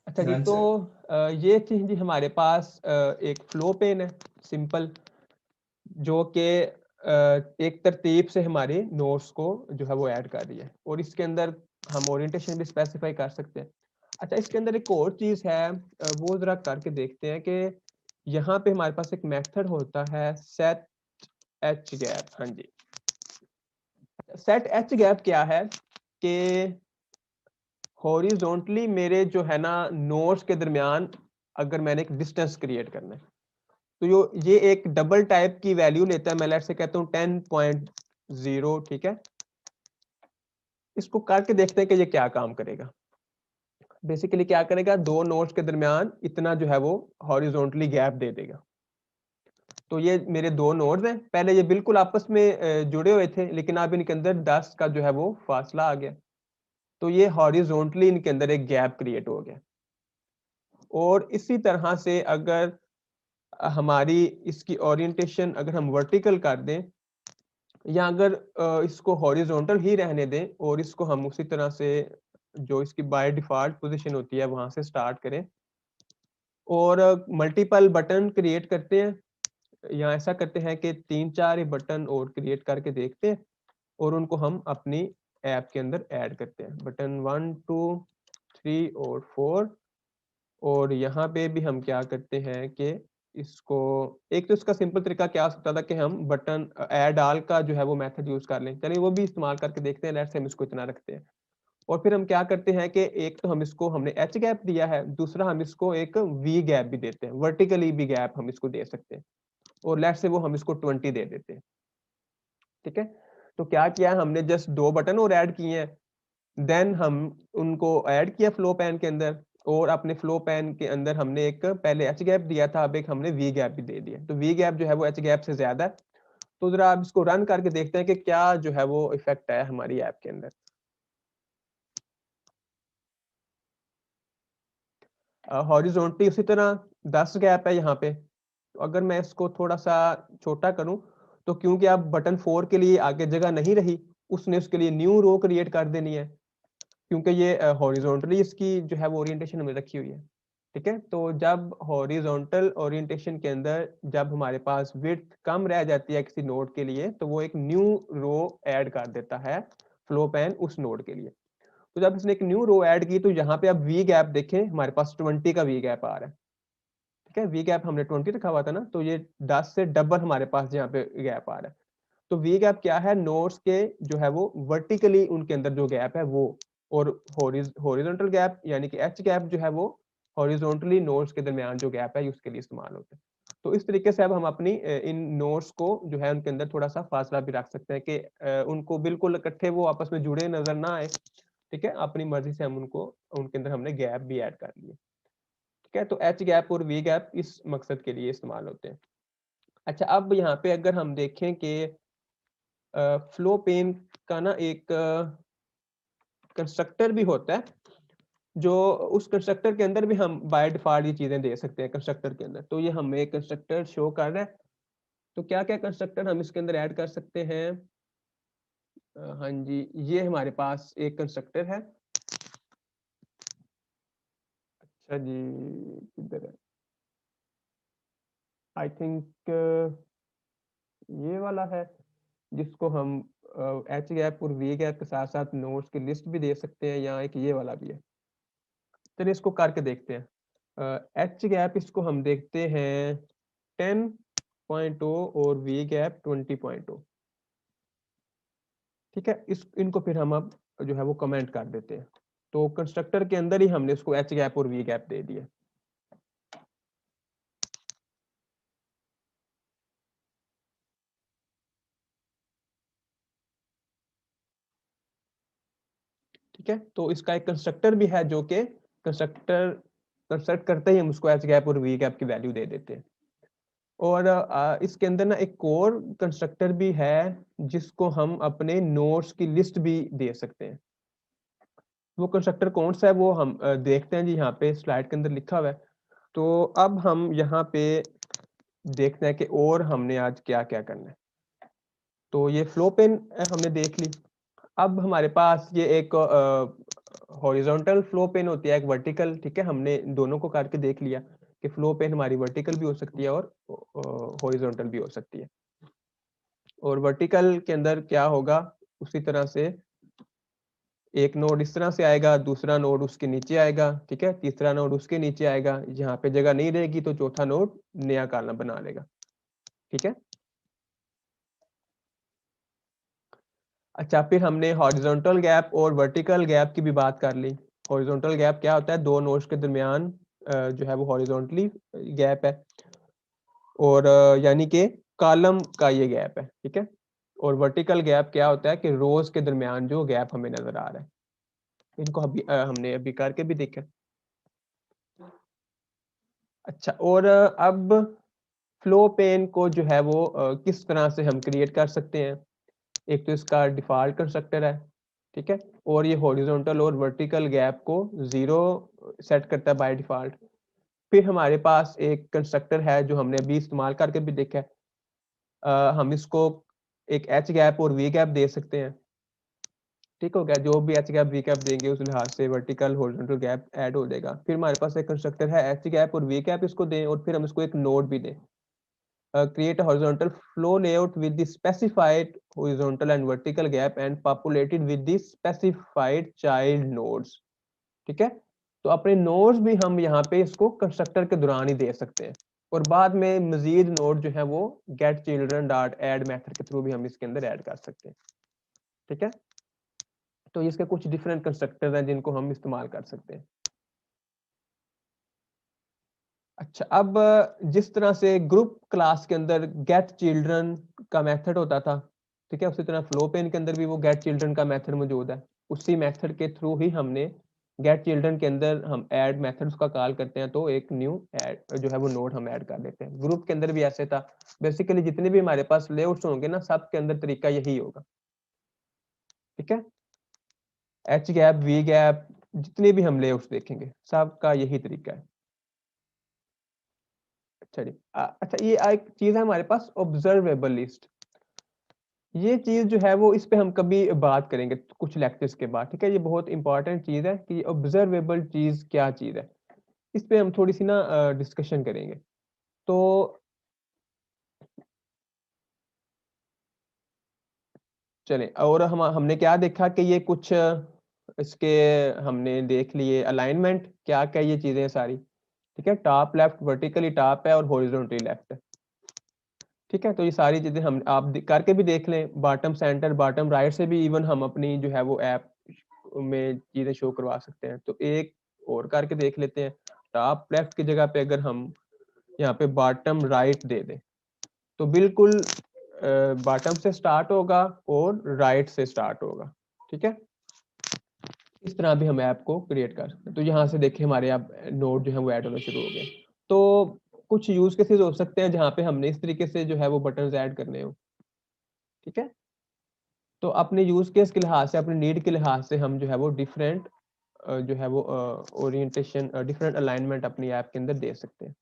अच्छा जी, Done, तो sir. ये थी जी हमारे पास एक फ्लो पेन है सिंपल, जो कि एक तरतीब से हमारे नोट्स को जो है वो ऐड कर रही है, और इसके अंदर हम ओरिएंटेशन भी स्पेसिफाई कर सकते हैं। अच्छा, इसके अंदर एक और चीज है, वो जरा करके देखते हैं कि यहाँ पे हमारे पास एक मेथड होता है सेट एच गैप। हाँ जी, सेट एच गैप क्या है कि हॉरिजॉन्टली मेरे जो है ना नोड्स के दरमियान अगर मैंने एक डिस्टेंस क्रिएट करना है, तो ये एक डबल टाइप की वैल्यू लेता है। मैं लेट से कहता हूँ 10.0, ठीक है। इसको करके देखते हैं कि ये क्या काम करेगा। बेसिकली क्या करेगा, दो नोड्स के दरमियान इतना जो है वो हॉरिजॉन्टली गैप दे देगा। तो ये मेरे दो नोड्स हैं, पहले ये बिल्कुल आपस में जुड़े हुए थे, लेकिन अब इनके अंदर 10 का जो है वो फासला आ गया, तो ये हॉरिजॉन्टली इनके अंदर एक गैप क्रिएट हो गया। और इसी तरह से अगर हमारी इसकी ओरिएंटेशन अगर हम वर्टिकल कर दें, या अगर इसको हॉरिजॉन्टल ही रहने दें और इसको हम उसी तरह से जो इसकी बाय डिफॉल्ट पोजीशन होती है वहां से स्टार्ट करें, और मल्टीपल बटन क्रिएट करते हैं, या ऐसा करते हैं कि 3-4 बटन और क्रिएट करके देखते हैं, और उनको हम अपनी ऐप के अंदर ऐड करते हैं, बटन 1 2 3 और 4। और यहाँ पे भी हम क्या करते हैं कि इसको, एक तो इसका सिंपल तरीका क्या हो सकता था कि हम बटन ऐड ऑल का जो है वो मेथड यूज कर लें, चलिए वो भी इस्तेमाल करके देखते हैं। लेट्स से हम इसको इतना रखते हैं, और फिर हम क्या करते हैं कि एक तो हम इसको हमने एच गैप दिया है, दूसरा हम इसको एक वी गैप भी देते हैं, वर्टिकली भी गैप हम इसको दे सकते हैं, और लेट्स से वो हम इसको 20 दे देते हैं, ठीक है। तो क्या किया, हमने जस्ट 2 बटन और ऐड किए हैं, देन हम उनको ऐड किया फ्लो पैन के अंदर, और अपने फ्लो पैन के अंदर हमने एक पहले एच गैप दिया था, अब एक हमने वी गैप भी दे दिया। तो वी गैप जो है वो एच गैप से ज्यादा है। तो जरा आप इसको रन करके देखते हैं कि क्या जो है वो इफेक्ट है हमारी ऐप के अंदर। हॉरिजॉन्टली उसी तरह 10 गैप है यहाँ पे। तो अगर मैं इसको थोड़ा सा छोटा करूं, तो क्योंकि अब बटन 4 के लिए आगे जगह नहीं रही, उसने उसके लिए न्यू रो क्रिएट कर देनी है, क्योंकि ये हॉरिजॉन्टली इसकी जो है वो ओरिएंटेशन हमें रखी हुई है, ठीक है। तो जब हॉरिजॉन्टल ओरिएंटेशन के अंदर जब हमारे पास विड्थ कम रह जाती है किसी नोड के लिए, तो वो एक न्यू रो ऐड कर देता है फ्लो पैन उस नोड के लिए। तो जब इसने एक न्यू रो ऐड की, तो यहाँ पे अब वी गैप देखें, हमारे पास 20 का वी गैप आ रहा है, ठीक है। वी गैप हमने 20 रखा हुआ था ना, तो ये 10 से डबल हमारे पास यहाँ पे गैप आ रहा है। तो वी गैप क्या है, नोड्स के जो है वो वर्टिकली उनके अंदर जो गैप है वो, और हॉरिजॉन्टल गैप यानी कि एच गैप जो है वो हॉरिजॉन्टली नोड्स के दरमियान जो गैप है उसके लिए इस्तेमाल होता है। तो इस तरीके से अब हम अपनी इन नोड्स को जो है उनके अंदर थोड़ा सा फासला भी रख सकते हैं कि उनको बिल्कुल इकट्ठे वो आपस में जुड़े नजर ना आए, ठीक है। अपनी मर्जी से हम उनको उनके अंदर हमने गैप भी ऐड कर लिए, ठीक है। तो एच गैप और वी गैप इस मकसद के लिए इस्तेमाल होते हैं। अच्छा, अब यहाँ पे अगर हम देखें कि फ्लो पेन का ना एक कंस्ट्रक्टर भी होता है, जो उस कंस्ट्रक्टर के अंदर भी हम बाय डिफॉल्ट ये चीजें दे सकते हैं कंस्ट्रक्टर के अंदर। तो ये हमें कंस्ट्रक्टर शो कर रहा है, तो क्या क्या कंस्ट्रक्टर हम इसके अंदर ऐड कर सकते हैं। हाँ जी, ये हमारे पास एक कंस्ट्रक्टर है। अच्छा जी, किधर है, आई थिंक ये वाला है, जिसको हम एच गैप और वी गैप के साथ साथ नोड्स की लिस्ट भी दे सकते हैं, या एक ये वाला भी है। चलिए इसको करके देखते हैं। एच गैप इसको हम देखते हैं 10.0 और वी गैप 20.0। ठीक है, इनको फिर हम अब जो है वो कमेंट कर देते हैं। तो कंस्ट्रक्टर के अंदर ही हमने इसको एच गैप और वी गैप दे दिया। ठीक है, तो इसका एक कंस्ट्रक्टर भी है जो कि कंस्ट्रक्ट करते ही हम उसको एच गैप और वी गैप की वैल्यू दे देते हैं। और इसके अंदर ना एक और कंस्ट्रक्टर भी है जिसको हम अपने नोड्स की लिस्ट भी दे सकते हैं। वो कंस्ट्रक्टर कौन सा है वो हम देखते हैं जी, यहाँ पे स्लाइड के अंदर लिखा हुआ है। तो अब हम यहाँ पे देखते हैं कि और हमने आज क्या क्या करना है। तो ये फ्लो पेन हमने देख ली। अब हमारे पास ये एक हॉरिजॉन्टल फ्लो पेन होती है, एक वर्टिकल। ठीक है, हमने दोनों को करके देख लिया कि फ्लो पेन हमारी वर्टिकल भी हो सकती है और हॉरिजॉन्टल भी हो सकती है। और वर्टिकल के अंदर क्या होगा, उसी तरह से एक नोड इस तरह से आएगा, दूसरा नोड उसके नीचे आएगा। ठीक है, तीसरा नोड उसके नीचे आएगा। यहाँ पे जगह नहीं रहेगी तो चौथा नोड नया कॉलम बना लेगा। ठीक है, अच्छा, फिर हमने हॉरिजॉन्टल गैप और वर्टिकल गैप की भी बात कर ली। हॉरिजॉन्टल गैप क्या होता है, दो नोड्स के दरमियान जो है वो हॉरिजॉन्टली गैप है, और यानी कि कॉलम का ये गैप है। ठीक है, और वर्टिकल गैप क्या होता है कि रोज के दरमियान जो गैप हमें नजर आ रहा है। इनको हमने अभी करके भी देखा। अच्छा, और अब फ्लो पेन को जो है वो किस तरह से हम क्रिएट कर सकते हैं। एक तो इसका डिफॉल्ट कंस्ट्रक्टर है। ठीक है, और ये हॉरिजॉन्टल और वर्टिकल गैप को 0 सेट करता है बाय डिफॉल्ट। फिर हमारे पास एक कंस्ट्रक्टर है जो हमने अभी इस्तेमाल करके भी देखा है। हम इसको एक एच गैप और वी गैप दे सकते हैं। ठीक हो गया, जो भी एच गैप वी गैप देंगे उस लिहाज से वर्टिकल हॉरिजॉन्टल गैप ऐड हो जाएगा। फिर हमारे पास एक कंस्ट्रक्टर है एच गैप और वी गैप, इसको दें और फिर हम इसको एक नोड भी दें। Create a horizontal flow layout with the specified horizontal and vertical gap and populated with the specified child nodes। ठीक है, तो अपने नोड्स भी हम यहाँ पे इसको कंस्ट्रक्टर के दौरान ही दे सकते हैं, और बाद में मजीद नोड जो है वो get children dot add method के थ्रू भी हम इसके अंदर ऐड कर सकते हैं। ठीक है, तो इसके कुछ डिफरेंट कंस्ट्रक्टर्स हैं जिनको हम इस्तेमाल कर सकते हैं। अच्छा, अब जिस तरह से ग्रुप क्लास के अंदर गेट चिल्ड्रन का मेथड होता था, ठीक है, उसी तरह फ्लो पेन के अंदर भी वो गेट चिल्ड्रन का मेथड मौजूद है। उसी मेथड के थ्रू ही हमने गेट चिल्ड्रन के अंदर हम ऐड मेथड का कॉल करते हैं, तो एक न्यू ऐड जो है वो नोड हम ऐड कर देते हैं। ग्रुप के अंदर भी ऐसे था। बेसिकली जितने भी हमारे पास लेआउट्स होंगे ना, सब के अंदर तरीका यही होगा। ठीक है, एच गैप वी गैप जितने भी हम लेआउट्स देखेंगे सब का यही तरीका है। चलिए, अच्छा, ये एक चीज है हमारे पास ऑब्जर्वेबल लिस्ट। ये चीज जो है वो इस पे हम कभी बात करेंगे कुछ लेक्चर्स के बाद। ठीक है, ये बहुत इंपॉर्टेंट चीज है कि ऑब्जर्वेबल चीज क्या चीज है। इस पे हम थोड़ी सी ना डिस्कशन करेंगे। तो चलें, और हमने क्या देखा कि ये कुछ इसके हमने देख लिए अलाइनमेंट क्या क्या ये चीजें सारी। ठीक है, टॉप लेफ्ट वर्टिकली टॉप है और हॉरिजॉन्टली लेफ्ट है। ठीक है, तो ये सारी चीजें हम आप करके भी देख लें, बॉटम सेंटर बॉटम राइट से भी इवन हम अपनी जो है वो ऐप में चीजें शो करवा सकते हैं। तो एक और करके देख लेते हैं। टॉप लेफ्ट की जगह पे अगर हम यहाँ पे बॉटम राइट दे दें तो बिल्कुल बॉटम से स्टार्ट होगा और राइट से स्टार्ट होगा। ठीक है, इस तरह भी हम ऐप को क्रिएट कर सकते हैं। तो यहाँ से देखिए हमारे आप नोड जो है वो ऐड होना शुरू हो गए। तो कुछ यूज केसेस हो सकते हैं जहाँ पे हमने इस तरीके से जो है वो बटन्स ऐड करने हो। ठीक है, तो अपने यूज केस के लिहाज से, अपने नीड के लिहाज से हम जो है वो डिफरेंट जो है वो ओरिएंटेशन डिफरेंट अलाइनमेंट अपनी ऐप के अंदर दे सकते हैं।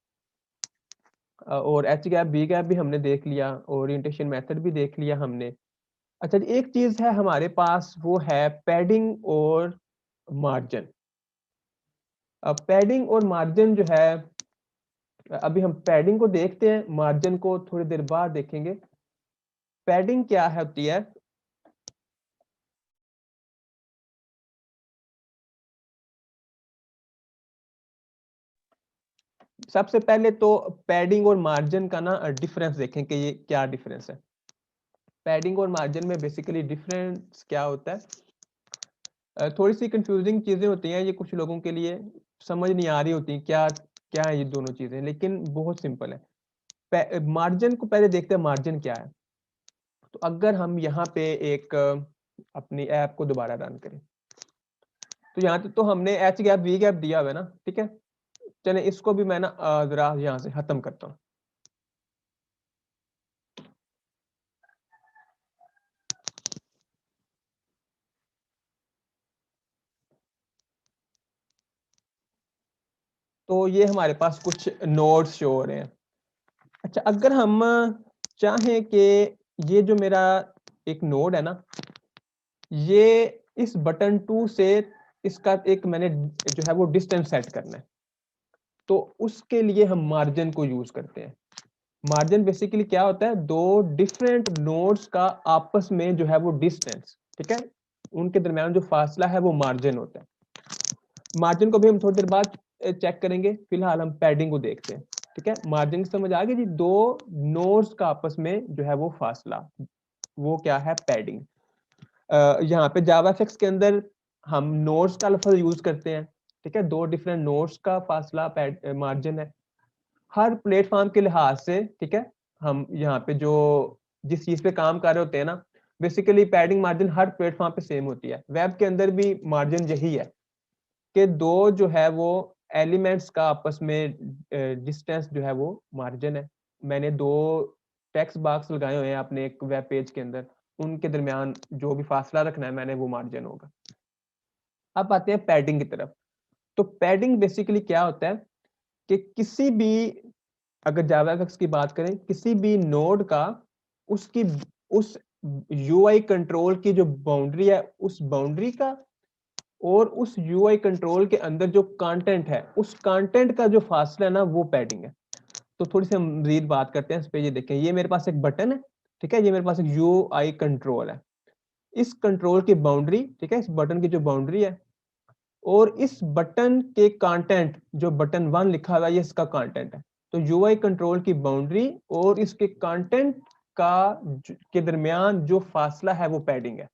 और एच गैप बी गैप भी हमने देख लिया, ओरिएंटेशन मेथड भी देख लिया हमने। अच्छा, एक चीज है हमारे पास, वो है पैडिंग और मार्जिन। अब पैडिंग और मार्जिन जो है, अभी हम पैडिंग को देखते हैं, मार्जिन को थोड़ी देर बाद देखेंगे। पैडिंग क्या होती है, सबसे पहले तो पैडिंग और मार्जिन का ना डिफरेंस देखें कि ये क्या डिफरेंस है। पैडिंग और मार्जिन में बेसिकली डिफरेंस क्या होता है, थोड़ी सी कंफ्यूजिंग चीजें होती हैं, ये कुछ लोगों के लिए समझ नहीं आ रही होती क्या क्या है ये दोनों चीजें, लेकिन बहुत सिंपल है। मार्जिन को पहले देखते हैं मार्जिन क्या है। तो अगर हम यहाँ पे एक अपनी ऐप को दोबारा रन करें, तो यहाँ तो हमने एच गैप वी गैप दिया हुआ है ना, ठीक है। चले इसको भी मैं ना जरा यहाँ से खत्म करता हूँ। तो ये हमारे पास कुछ नोड्स शो हो रहे हैं। अच्छा, अगर हम चाहें कि ये जो मेरा एक नोड है ना, ये इस बटन 2 से इसका एक मैंने जो है वो डिस्टेंस सेट करना है, तो उसके लिए हम मार्जिन को यूज करते हैं। मार्जिन बेसिकली क्या होता है, दो डिफरेंट नोड्स का आपस में जो है वो डिस्टेंस, ठीक है, उनके दरमियान जो फासला है वो मार्जिन होता है। मार्जिन को भी हम थोड़ी देर बाद चेक करेंगे, फिलहाल हम पैडिंग को देखते हैं, ठीक है। मार्जिन समझ आ गई जी, दो नोड्स का आपस में जो है वो फासला, वो क्या है, पैडिंग। यहाँ पे जावाफिक्स के अंदर हम नोड्स का लफ्ज यूज करते हैं, ठीक है। दो डिफरेंट नोड्स का फासला मार्जिन है। हर प्लेटफॉर्म के लिहाज से, ठीक है, हम यहाँ पे जो जिस चीज पे काम कर रहे होते हैं ना, बेसिकली पैडिंग मार्जिन हर प्लेटफॉर्म पे सेम होती है। वेब के अंदर भी मार्जिन यही है कि दो जो है वो एलिमेंट्स का आपस में डिस्टेंस जो है वो मार्जिन है। मैंने दो टेक्स्ट बॉक्स लगाए हुए हैं अपने एक वेब पेज के अंदर, उनके दरमियान जो भी फासला रखना है मैंने, वो मार्जिन होगा। अब आते हैं पैडिंग की तरफ। तो पैडिंग बेसिकली क्या होता है कि किसी भी, अगर जावाफिक्स की बात करें, किसी भी नोड का उसकी उस यूआई कंट्रोल की जो बाउंड्री है, उस बाउंड्री का और उस यूआई कंट्रोल के अंदर जो कंटेंट है, उस कंटेंट का जो फासला है ना, वो पैडिंग है। तो थोड़ी सी हम मजीद बात करते हैं इस पे। ये देखें, ये मेरे पास एक बटन है, ठीक है, ये मेरे पास एक यूआई कंट्रोल है। इस कंट्रोल की बाउंड्री, ठीक है, इस बटन की जो बाउंड्री है, और इस बटन के कंटेंट जो बटन 1 लिखा हुआ है, ये इसका कंटेंट है। तो यूआई कंट्रोल की बाउंड्री और इसके कंटेंट के दरमियान जो फासला है वो पैडिंग है,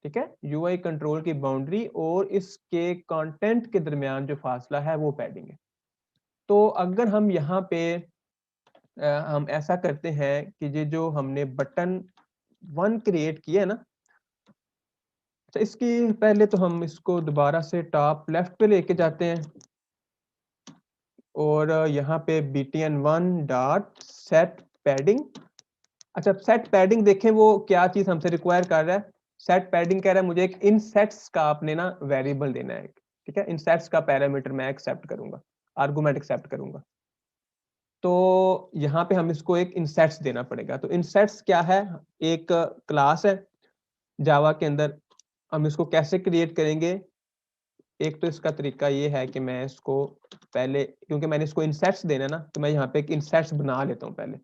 ठीक है। यूआई कंट्रोल की बाउंड्री और इसके कंटेंट के दरमियान जो फासला है वो पैडिंग है। तो अगर हम यहाँ पे हम ऐसा करते हैं कि ये जो हमने बटन 1 क्रिएट किया है ना, तो इसकी पहले तो हम इसको दोबारा से टॉप लेफ्ट पे लेके जाते हैं और यहाँ पे btn1 डॉट सेट पैडिंग। अच्छा, सेट पैडिंग देखें वो क्या चीज हमसे रिक्वायर कर रहा है। सेट पैडिंग कह रहा है मुझे एक इन सेट्स का आपने ना वेरिएबल देना है, ठीक है। इन सेट्स का पैरामीटर मैं एक्सेप्ट करूंगा, आर्गुमेंट एक्सेप्ट करूंगा। तो यहाँ पे हम इसको एक इनसेट्स देना पड़ेगा। तो इनसेट्स क्या है, एक क्लास है जावा के अंदर। हम इसको कैसे क्रिएट करेंगे, एक तो इसका तरीका ये है कि मैं इसको पहले, क्योंकि मैंने इसको इनसेट्स देना है ना, तो मैं यहाँ पे एक इनसेट्स बना लेता हूँ पहले।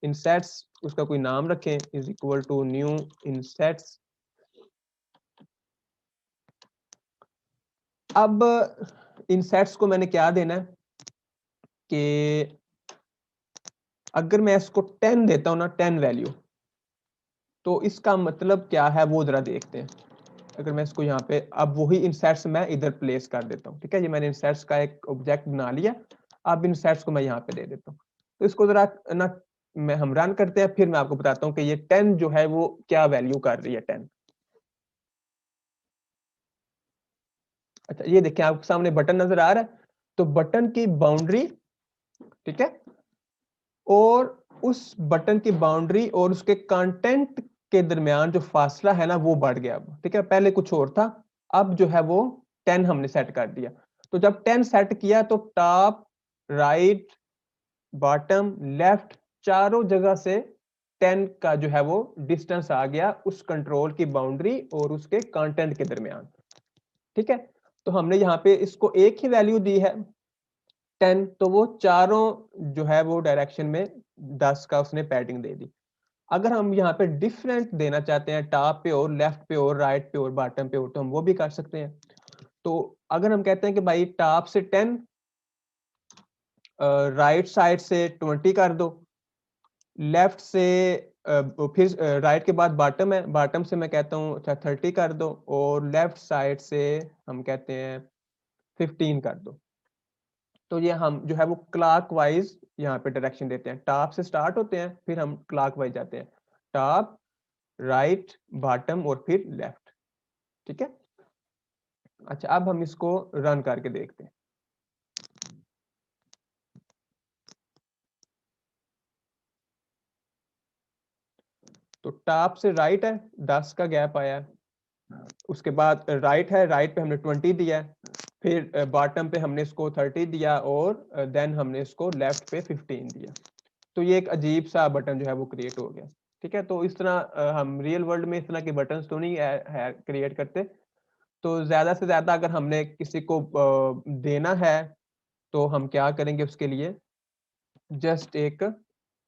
इनसेट्स, उसका कोई नाम रखें, इज इक्वल टू न्यू इनसेट्स। अब इनसेट्स को मैंने क्या देना है कि अगर मैं इसको 10 देता हूँ ना, 10 वैल्यू, तो इसका मतलब क्या है वो जरा देखते हैं। अगर मैं इसको यहाँ पे, अब वही इनसेट्स मैं इधर प्लेस कर देता हूँ, ठीक है। ये मैंने इनसेट्स का एक ऑब्जेक्ट बना लिया, अब इनसेट्स को मैं यहाँ पे दे देता हूँ। तो इसको जरा ना मैं हम रन करते हैं, फिर मैं आपको बताता हूँ कि ये 10 जो है वो क्या वैल्यू कर रही है 10। अच्छा, ये देखिए आपके सामने बटन नजर आ रहा है, तो बटन की बाउंड्री, ठीक है, और उस बटन की बाउंड्री और उसके कंटेंट के दरमियान जो फासला है ना, वो बढ़ गया अब, ठीक है। पहले कुछ और था, अब जो है वो 10 हमने सेट कर दिया। तो जब 10 सेट किया तो टॉप, राइट, बॉटम, लेफ्ट, चारों जगह से 10 का जो है वो डिस्टेंस आ गया उस कंट्रोल की बाउंड्री और उसके कंटेंट के दरमियान, ठीक है। तो हमने यहाँ पे इसको एक ही वैल्यू दी है 10, तो वो चारों जो है वो डायरेक्शन में 10 का उसने पैडिंग दे दी। अगर हम यहाँ पे डिफरेंट देना चाहते हैं, टॉप पे और लेफ्ट पे और राइट पे और बॉटम पे और, तो हम वो भी कर सकते हैं। तो अगर हम कहते हैं कि भाई टॉप से 10 राइट साइड से 20 कर दो, लेफ्ट से फिर राइट के बाद बॉटम है, बॉटम से मैं कहता हूँ अच्छा 30 कर दो, और लेफ्ट साइड से हम कहते हैं 15 कर दो। तो ये हम जो है वो क्लॉकवाइज यहाँ पे डायरेक्शन देते हैं, टॉप से स्टार्ट होते हैं फिर हम क्लॉकवाइज जाते हैं, टॉप राइट बॉटम और फिर लेफ्ट। ठीक है, अच्छा अब हम इसको रन करके देखते हैं। तो टॉप से राइट है 10 का गैप आया है, उसके बाद राइट है, राइट पे हमने 20 दिया है, फिर बॉटम पे हमने इसको 30 दिया, और देन हमने इसको लेफ्ट पे 15 दिया। तो ये एक अजीब सा बटन जो है वो क्रिएट हो गया। ठीक है, तो इस तरह हम रियल वर्ल्ड में इस तरह के बटन तो नहीं क्रिएट करते। तो ज्यादा से ज्यादा अगर हमने किसी को देना है तो हम क्या करेंगे, उसके लिए जस्ट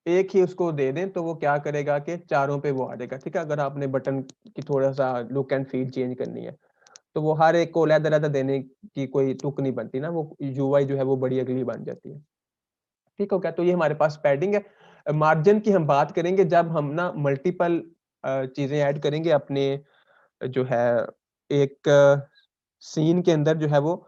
एक ही उसको दे दें, तो वो क्या करेगा कि चारों पे वो आ जाएगा। ठीक है, अगर आपने बटन की थोड़ा सा लुक एंड फील चेंज करनी है तो वो हर एक को अलग-अलग देने की कोई तुक नहीं बनती ना, वो यूआई जो है वो बड़ी अगली बन जाती है। ठीक हो गया, तो ये हमारे पास पैडिंग है। मार्जिन की हम बात करेंगे जब हम ना मल्टीपल चीजें ऐड करेंगे अपने जो है एक सीन के अंदर, जो है वो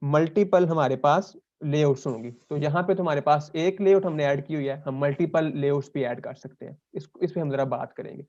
मल्टीपल हमारे पास लेआउट्स होंगी। तो यहाँ पे तो हमारे पास एक लेआउट हमने ऐड की हुई है, हम मल्टीपल लेआउट्स भी ऐड कर सकते हैं, इस पे हम जरा बात करेंगे।